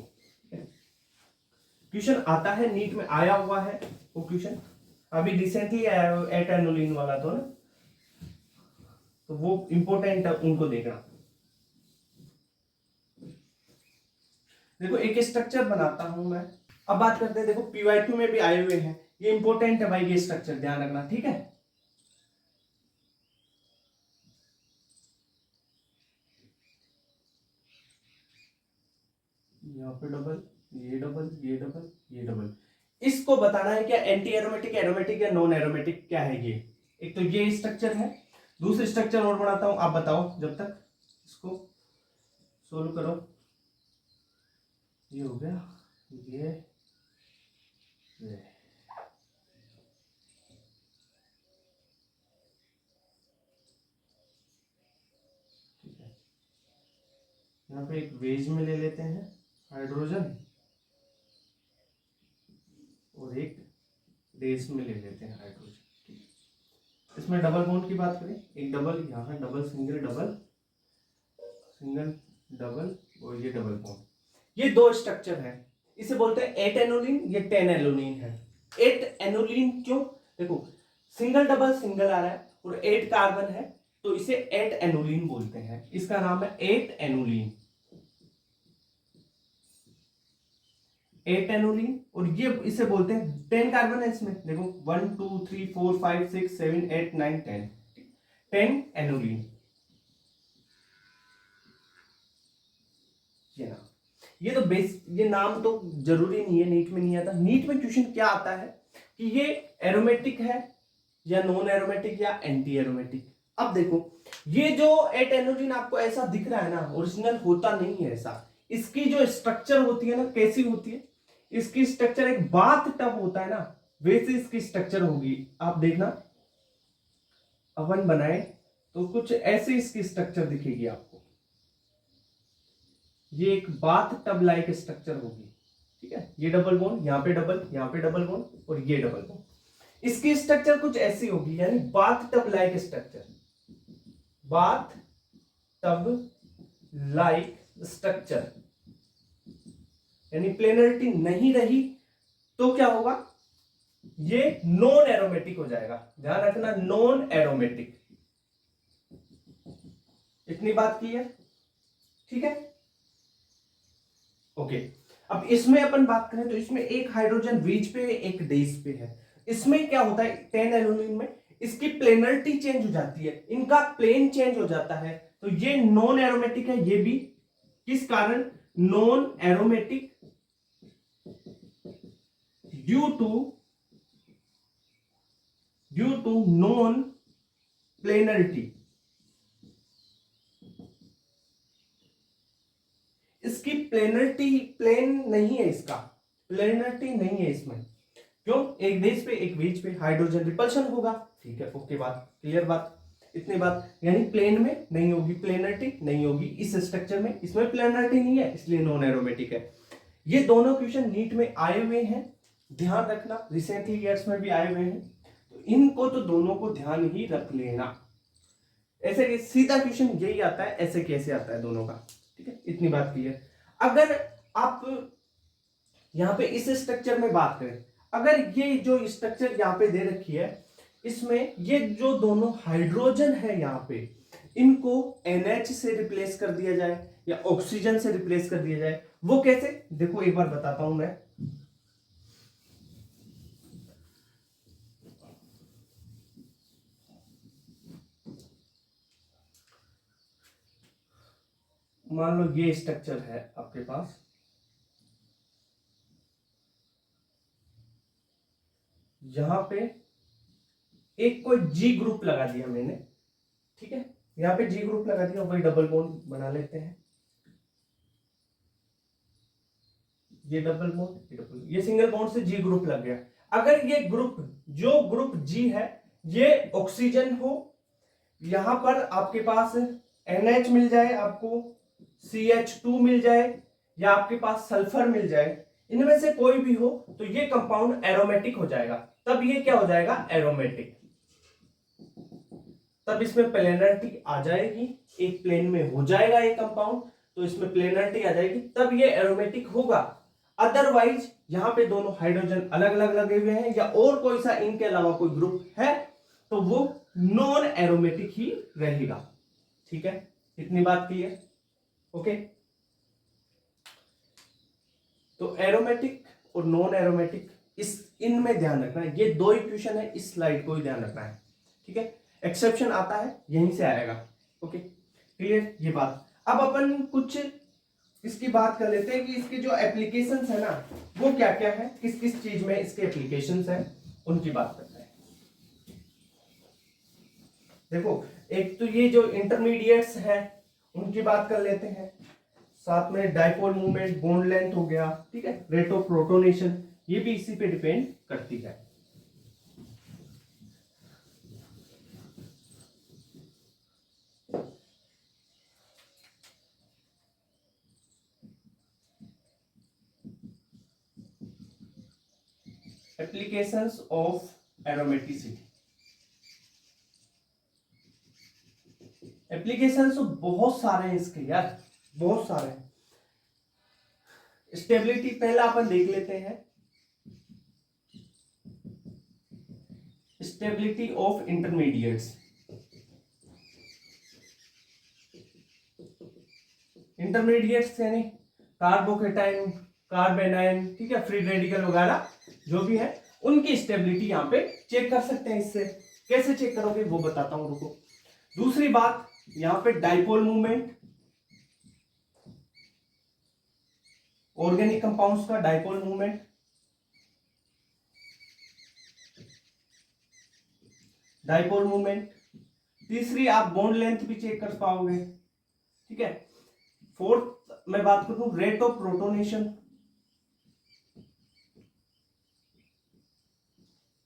क्वेश्चन आता है, नीट में आया हुआ है वो क्वेश्चन, अभी रिसेंटली आया 8 एनुलिन वाला तो ना, तो वो इंपॉर्टेंट है, उनको देखना। देखो एक स्ट्रक्चर बनाता हूं मैं, अब बात करते हैं, देखो PY2 में भी आए हुए हैं, ये इंपॉर्टेंट है भाई, ये स्ट्रक्चर ध्यान रखना, ठीक है। यहाँ पे डबल, ये डबल, ये डबल, ये डबल, इसको बताना है क्या एंटी एरोमेटिक, एरोमेटिक या नॉन एरोमेटिक क्या है ये। एक तो ये स्ट्रक्चर है, दूसरी स्ट्रक्चर और बनाता हूं, आप बताओ जब तक इसको सोल्व करो। ये हो गया, ये ठीक है। यहाँ पे एक वेज में ले लेते हैं हाइड्रोजन, और एक डेज में ले लेते हैं हाइड्रोजन। इसमें डबल बॉन्ड की बात करें, एक डबल यहाँ, double single double, single double, और ये डबल बॉन्ड, ये 2 स्ट्रक्चर है, इसे बोलते हैं 8 एनुलिन, ये 10 एनुलिन है। 8 एनुलिन क्यों, देखो सिंगल डबल सिंगल आ रहा है और 8 कार्बन है, तो इसे 8 एनुलिन बोलते हैं, इसका नाम है 8 एनुलिन, 8 एनुलिन। और ये इसे बोलते हैं 10 कार्बन है इसमें, देखो 1 2 3 4 5 6 7 8 9 10, 10 एनुलिन। ये तो बेस, ये नाम तो जरूरी नहीं है, नीट में नहीं आता। नीट में क्वेश्चन क्या आता है कि ये एरोमेटिक है या नॉन एरोमेटिक या एंटी एरोमेटिक। अब देखो ये जो 8 एनुलिन आपको ऐसा दिख रहा है ना, ओरिजिनल होता नहीं है ऐसा। इसकी जो स्ट्रक्चर होती है ना, कैसी होती है, इसकी स्ट्रक्चर एक बाथ टब होता है ना, वैसे इसकी स्ट्रक्चर होगी। आप देखना अपन बनाए तो कुछ ऐसे इसकी स्ट्रक्चर दिखेगी आपको, ये एक बाथ टब लाइक स्ट्रक्चर होगी, ठीक है। ये डबल बॉन्ड, यहाँ पे डबल, यहाँ पे डबल बॉन्ड, और ये डबल बॉन्ड, इसकी स्ट्रक्चर कुछ ऐसी होगी, यानी bath tub like structure, bath tub like structure, यानी प्लेनरिटी नहीं रही तो क्या होगा, ये नॉन एरोमेटिक हो जाएगा। ध्यान रखना, नॉन एरोमेटिक। इतनी बात की है, ठीक है, ओके। अब इसमें अपन बात करें तो इसमें एक हाइड्रोजन वेज पे, एक डेज पे है। इसमें क्या होता है 10 एल्यूमिन में, इसकी प्लेनरिटी चेंज हो जाती है, इनका प्लेन चेंज हो जाता है, तो ये नॉन एरोमेटिक है। ये भी किस कारण non aromatic, due to non planarity. इसकी प्लेनरिटी, प्लेन नहीं है, इसका प्लेनरिटी नहीं है इसमें, क्यों, एक बेस पे एक बीच पे हाइड्रोजन रिपल्शन होगा, ठीक है, ओके, बात क्लियर, बात इतनी बात, यानी प्लेन में नहीं होगी, प्लेनरिटी नहीं होगी इस स्ट्रक्चर में, इसमें प्लेनरिटी नहीं है, इसलिए नॉन एरोमेटिक है। ये दोनों क्वेश्चन नीट में आए हुए हैं, ध्यान रखना, रिसेंटली ईयर्स में भी आए हुए हैं, तो इनको तो दोनों को ध्यान ही रख लेना। ऐसे सीधा क्वेश्चन यही आता है, ऐसे कैसे आता है दोनों का, ठीक है, इतनी बात क्लियर। अगर आप यहां पे इस स्ट्रक्चर में बात करें, अगर ये जो स्ट्रक्चर यहां पे दे रखी है, इसमें ये जो दोनों हाइड्रोजन है यहां पे, इनको NH से रिप्लेस कर दिया जाए या ऑक्सीजन से रिप्लेस कर दिया जाए, वो कैसे, देखो एक बार बताता हूं मैं। मान लो ये स्ट्रक्चर है आपके पास, यहां पे एक कोई जी ग्रुप लगा दिया मैंने, ठीक है, यहाँ पे जी ग्रुप लगा दिया, वही डबल बॉन्ड बना लेते हैं, ये डबल बॉन्ड, ये डबल, ये सिंगल बॉन्ड से जी ग्रुप लग गया। अगर ये ग्रुप, जो ग्रुप जी है, ये ऑक्सीजन हो, यहां पर आपके पास NH मिल जाए, आपको CH2 मिल जाए, या आपके पास सल्फर मिल जाए, इनमें से कोई भी हो, तो ये कंपाउंड एरोमेटिक हो जाएगा। तब ये क्या हो जाएगा, एरोमेटिक। तब इसमें प्लेनरिटी आ जाएगी, एक प्लेन में हो जाएगा ये कंपाउंड, तो इसमें प्लेनरिटी आ जाएगी, तब ये एरोमेटिक होगा। अदरवाइज यहाँ पे दोनों हाइड्रोजन अलग अलग लगे हुए हैं, या और कोई सा इनके अलावा कोई ग्रुप है, तो वो नॉन एरोमेटिक ही रहेगा। ठीक है, इतनी बात क्लियर? ओके, तो एरोमेटिक और नॉन एरोमेटिक, इस इनमें ध्यान रखना है, ये दो इक्वेशन है, इस स्लाइड को ही ध्यान रखना है। ठीक है, एक्सेप्शन आता है यहीं से आएगा। ओके, क्लियर ये बात? अब अपन कुछ इसकी बात कर लेते हैं कि इसके जो एप्लीकेशंस है ना, वो क्या क्या है, किस किस चीज में इसके एप्लीकेशंस हैं, उनकी बात करते हैं। देखो, एक तो ये जो इंटरमीडिएट्स हैं उनकी बात कर लेते हैं, साथ में डाइपोल मूवमेंट, बॉन्ड लेंथ हो गया, ठीक है, रेट ऑफ प्रोटोनेशन, ये भी इसी पे डिपेंड करती है। एप्लीकेशंस ऑफ एरोमेटिसिटी, एप्लीकेशंस तो बहुत सारे हैं इसके यार, बहुत सारे हैं। स्टेबिलिटी पहला अपन देख लेते हैं, स्टेबिलिटी ऑफ इंटरमीडिएट्स। इंटरमीडिएट्स यानी कार्बोकेटाइन, कार्बेनाइन, ठीक है, फ्री रेडिकल वगैरह जो भी है, उनकी स्टेबिलिटी यहां पे चेक कर सकते हैं। इससे कैसे चेक करोगे वो बताता हूं, रुको। दूसरी बात, यहां पे डाइपोल मूवमेंट, ऑर्गेनिक कंपाउंड्स का डाइपोल मूवमेंट, डाइपोल मूवमेंट। तीसरी, आप बॉन्ड लेंथ भी चेक कर पाओगे, ठीक है। फोर्थ मैं बात करूं, रेट ऑफ प्रोटोनेशन,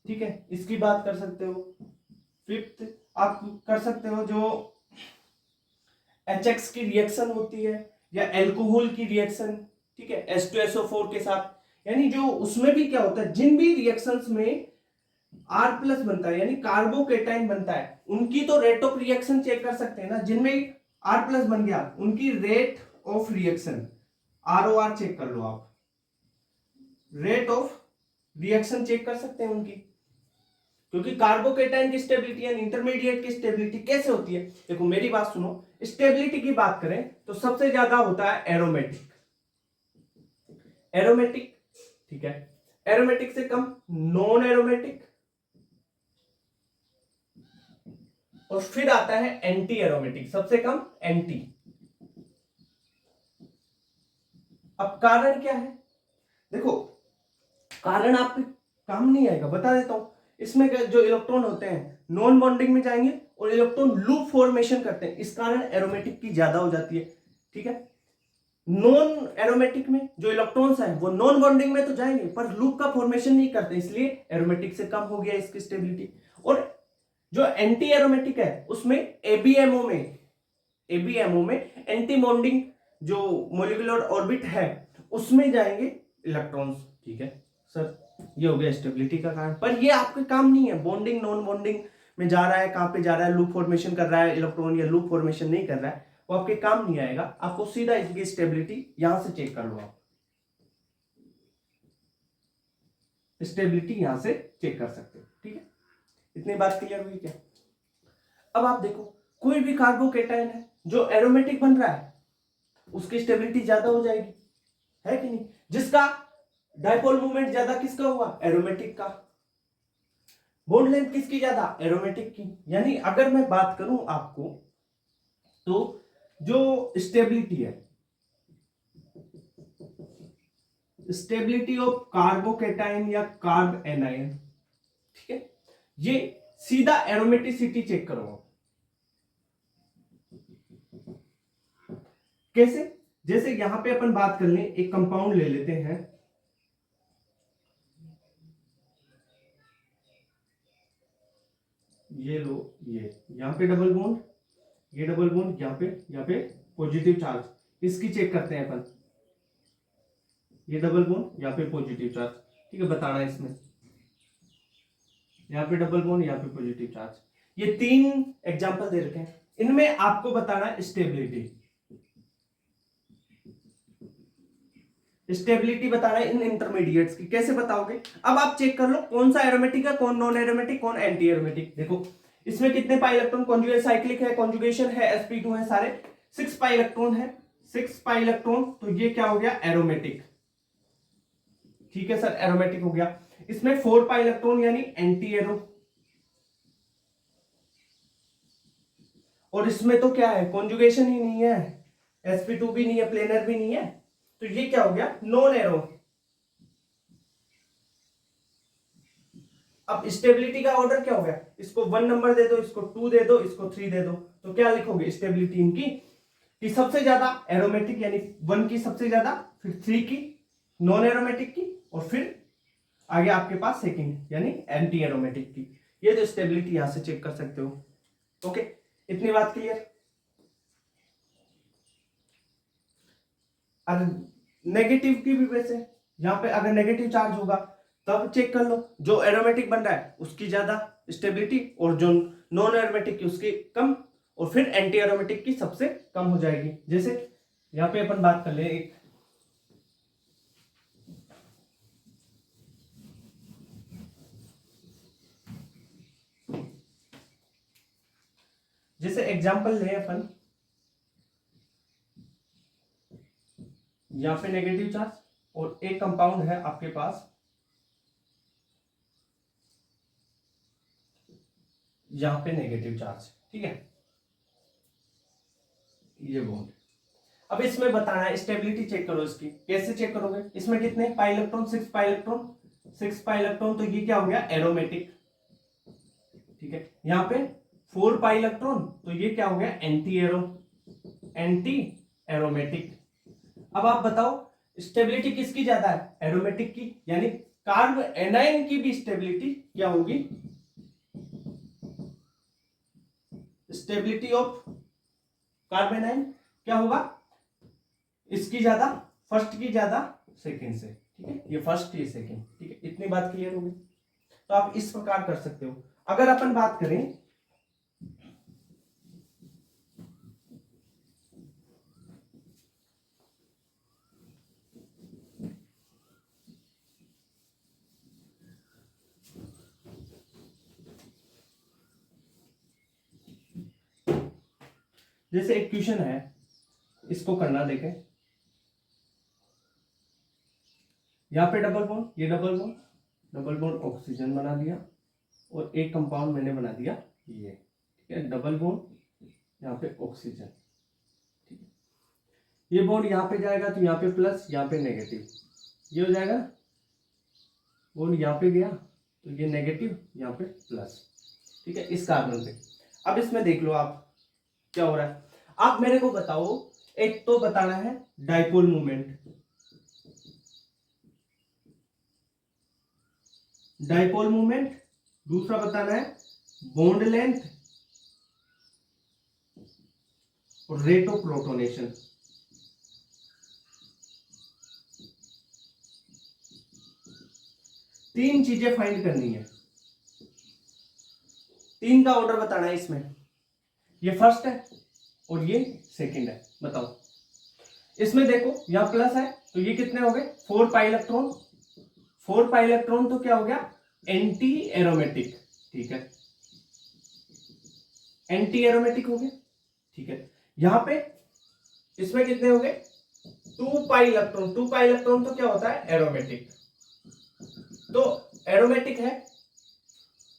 ठीक है, इसकी बात कर सकते हो। फिफ्थ आप कर सकते हो जो HX की रिएक्शन होती है, या एल्कोहल की रिएक्शन, ठीक है, H2SO4 के साथ, यानी जो उसमें भी क्या होता है, जिन भी रिएक्शंस में R प्लस बनता है यानी कार्बोकेटाइन बनता है, उनकी तो रेट ऑफ रिएक्शन चेक कर सकते हैं ना। जिनमें R प्लस बन गया उनकी rate of reaction, ROR check कर लो आप, रेट ऑफ रिएक्शन चेक कर सकते हैं उनकी। क्योंकि कार्बोकेटाइन की स्टेबिलिटी यानी इंटरमीडिएट की स्टेबिलिटी कैसे होती है, देखो मेरी बात सुनो। स्टेबिलिटी की बात करें तो सबसे ज्यादा होता है एरोमेटिक, एरोमेटिक, ठीक है, एरोमेटिक से कम नॉन एरोमेटिक, और फिर आता है एंटी एरोमेटिक, सबसे कम एंटी। अब कारण क्या है, देखो कारण आपके काम नहीं आएगा, बता देता हूं। इसमें जो इलेक्ट्रॉन होते हैं नॉन बॉन्डिंग में जाएंगे और इलेक्ट्रॉन लूप फॉर्मेशन करते हैं, इस कारण एरोमेटिक की ज्यादा हो जाती है, ठीक है। नॉन एरोमेटिक में जो इलेक्ट्रॉन्स हैं वो नॉन बॉन्डिंग में तो जाएंगे पर लूप का फॉर्मेशन नहीं करते, इसलिए एरोमेटिक से कम हो गया इसकी स्टेबिलिटी। और जो एंटी एरोमेटिक है उसमें एबीएमओ में एंटी बॉन्डिंग जो मोलिकुलर ऑर्बिट है उसमें जाएंगे इलेक्ट्रॉन्स, ठीक है सर। ये हो गया स्टेबिलिटी का कारण, पर ये आपके काम नहीं है। बॉन्डिंग नॉन बॉन्डिंग में जा रहा है, कहां पे जा रहा है, लूप फॉर्मेशन कर रहा है इलेक्ट्रॉन या लूप फॉर्मेशन नहीं कर रहा है, वो आपके काम नहीं आएगा। आपको सीधा इसकी स्टेबिलिटी यहां से चेक कर लो, आप स्टेबिलिटी यहां से चेक कर सकते हो, ठीक है। इतनी बात क्लियर हुई क्या? अब आप देखो, कोई भी कार्बोकेटाइन है जो एरोमेटिक बन रहा है उसकी स्टेबिलिटी ज्यादा हो जाएगी, है कि नहीं? जिसका डाइपोल मूवमेंट ज्यादा किसका हुआ, एरोमेटिक का। बॉन्ड लेंथ किसकी ज्यादा, एरोमेटिक की। यानी अगर मैं बात करूं आपको तो जो स्टेबिलिटी है, स्टेबिलिटी ऑफ कार्बोकेटाइन या कार्ब एनायन, ठीक है, ये सीधा एरोमेटिसिटी चेक करो। कैसे? जैसे यहां पे अपन बात कर लें, एक कंपाउंड ले लेते हैं, ये लो, ये यहां पे डबल बॉन्ड, ये डबल बॉन्ड, यहाँ पे पॉजिटिव चार्ज, इसकी चेक करते हैं अपन, ये डबल बॉन्ड, यहाँ पे पॉजिटिव चार्ज, ठीक है, बताना है इसमें, यहाँ पे डबल बॉन्ड, यहाँ पे पॉजिटिव चार्ज, ये 3 एग्जांपल दे रखे हैं, इनमें आपको बताना है स्टेबिलिटी, स्टेबिलिटी बताना है इन इंटरमीडिएट्स की। कैसे बताओगे? अब आप चेक कर लो कौन सा एरोमेटिक है, कौन नॉन एरोमेटिक, कौन एंटी एरोमेटिक। देखो इसमें कितने पाई इलेक्ट्रॉन, कॉन्जुगेट साइक्लिक है, कॉन्जुगेशन है, sp2 है, सारे 6 पाई इलेक्ट्रॉन है, 6 पाई इलेक्ट्रॉन, तो ये क्या हो गया? एरोमेटिक, ठीक है सर, एरोमेटिक हो गया। इसमें 4 पाई इलेक्ट्रॉन यानी एंटी एरो, और इसमें तो क्या है? कॉन्जुगेशन ही नहीं है, sp2 भी नहीं है, प्लेनर भी नहीं है, तो ये क्या हो गया? Non arrow. अब स्टेबिलिटी का ऑर्डर क्या हो गया? इसको 1 नंबर दे दो, इसको 2 दे दो, इसको 3 दे दो, तो क्या लिखोगे स्टेबिलिटी इनकी? कि सबसे ज्यादा एरोमेटिक यानी 1 की सबसे ज्यादा, फिर 3 की, नॉन एरोमेटिक की, और फिर आगे आपके पास सेकंड यानी एंटी एरोमेटिक की। ये जो स्टेबिलिटी यहां से चेक कर सकते हो। ओके, इतनी बात क्लियर? नेगेटिव की भी वैसे, यहां पे अगर नेगेटिव चार्ज होगा तब चेक कर लो, जो एरोमेटिक बन रहा है उसकी ज्यादा स्टेबिलिटी, और जो नॉन एरोमेटिक की उसकी कम, और फिर एंटी एरोमेटिक की सबसे कम हो जाएगी। जैसे यहां पे अपन बात कर ले एक, जैसे एग्जांपल ले अपन, यहां पे नेगेटिव चार्ज, और एक कंपाउंड है आपके पास, यहां पे नेगेटिव चार्ज, ठीक है, ये बॉन्ड। अब इसमें बताना है स्टेबिलिटी चेक करो इसकी। कैसे चेक करोगे? इसमें कितने pi electron? 6 pi electron, 6 pi electron, तो ये क्या हो गया? एरोमेटिक, ठीक है। यहां पे 4 पाई इलेक्ट्रॉन, तो ये क्या हो गया? Anti arrow, anti aromatic. अब आप बताओ स्टेबिलिटी किसकी ज्यादा है? एरोमेटिक की, यानी कार्ब एनाइन की भी स्टेबिलिटी क्या होगी? स्टेबिलिटी ऑफ कार्ब एनाइन क्या होगा? इसकी ज्यादा, फर्स्ट की ज्यादा सेकंड से, ठीक है, ये फर्स्ट ये सेकंड, ठीक है, इतनी बात क्लियर होगी। तो आप इस प्रकार कर सकते हो। अगर अपन बात करें जैसे एक क्वेश्चन है, इसको करना देखें, यहां पे डबल बॉन्ड, ये double bond, double bond oxygen बना दिया, और एक कंपाउंड मैंने बना दिया ये, ठीक है, डबल बॉन्ड, यहाँ पे ऑक्सीजन, ठीक है, ये बॉन्ड यहाँ पे जाएगा तो यहाँ पे प्लस, यहाँ पे नेगेटिव, ये हो जाएगा, बॉन्ड यहाँ पे गया तो ये नेगेटिव, यहाँ पे प्लस, ठीक है, इस कार्बन पे। अब इसमें देख लो आप क्या हो रहा है। आप मेरे को बताओ, एक तो बताना है डाइपोल मूवमेंट, डाइपोल मूवमेंट, दूसरा बताना है बॉन्ड लेंथ और रेट ऑफ प्रोटोनेशन। तीन चीजें फाइंड करनी है, तीन का ऑर्डर बताना है इसमें, ये फर्स्ट है और ये सेकंड है। बताओ इसमें देखो यहां प्लस है तो ये कितने हो गए? 4 पाई इलेक्ट्रॉन, 4 पाई इलेक्ट्रॉन तो क्या हो गया? एंटी एरोमेटिक, ठीक है, एंटी एरोमेटिक हो गया, ठीक है। यहां पे इसमें कितने हो गए? 2 पाई इलेक्ट्रॉन, 2 पाई इलेक्ट्रॉन तो क्या होता है? एरोमेटिक, तो एरोमेटिक है,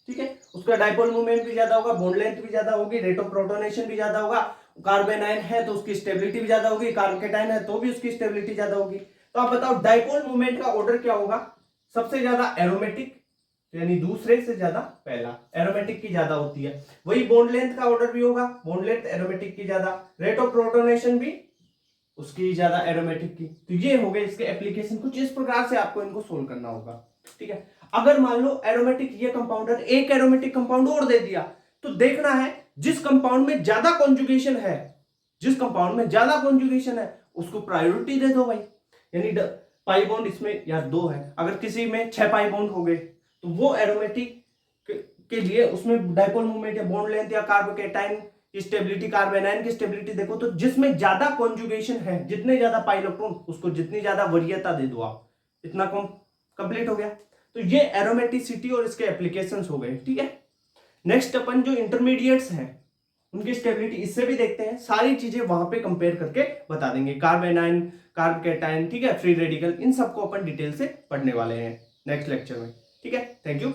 ठीक है, उसका डाइपोल मूवमेंट भी ज्यादा होगा, बॉन्ड लेंथ भी ज्यादा होगी, रेट ऑफ प्रोटोनेशन भी ज्यादा होगा, कार्बेनाइन है तो उसकी स्टेबिलिटी भी ज्यादा होगी, कार्बोकेटाइन है तो भी उसकी स्टेबिलिटी ज्यादा होगी। तो आप बताओ डाइपोल मोमेंट का ऑर्डर क्या होगा? सबसे ज्यादा एरोमेटिक, यानी दूसरे से ज्यादा पहला, एरोमेटिक की ज्यादा होती है। वही बॉन्ड लेंथ का ऑर्डर भी होगा, बॉन्ड लेंथ एरोमेटिक की ज्यादा, रेट ऑफ प्रोटोनेशन भी उसकी ज्यादा एरोमेटिक की। तो ये हो गए इसके एप्लीकेशन, कुछ इस प्रकार से आपको इनको सोल्व करना होगा। ठीक है, अगर मान लो एरोमेटिक ये कंपाउंडर एक एरोमेटिक कंपाउंड और दे दिया, तो देखना है जिस कंपाउंड में ज्यादा कॉन्जुगेशन है, जिस कंपाउंड में ज्यादा कॉन्जुगेशन है उसको प्रायोरिटी दे दो भाई। यानी पाई बॉन्ड इसमें या 2 है, अगर किसी में 6 पाई बॉन्ड हो गए तो वो एरोमेटिक के लिए उसमें डाइपोल मोमेंट या बॉन्ड लेंथ या कार्बोकेटाइन की स्टेबिलिटी, कार्बेनाइन की स्टेबिलिटी देखो, तो जिसमें ज्यादा कॉन्जुगेशन है, जितने ज्यादा पाई इलेक्ट्रॉन, उसको जितनी ज्यादा वरीयता दे दो आप, इतना कंप्लीट हो गया। तो ये एरोमेटिसिटी और इसके एप्लीकेशंस हो गए। ठीक है, नेक्स्ट अपन जो इंटरमीडिएट्स हैं उनकी स्टेबिलिटी इससे भी देखते हैं, सारी चीजें वहां पे कंपेयर करके बता देंगे, कार्बेनाइन, कार्बोकेटाइन, ठीक है, फ्री रेडिकल, इन सबको अपन डिटेल से पढ़ने वाले हैं नेक्स्ट लेक्चर में। ठीक है, थैंक यू।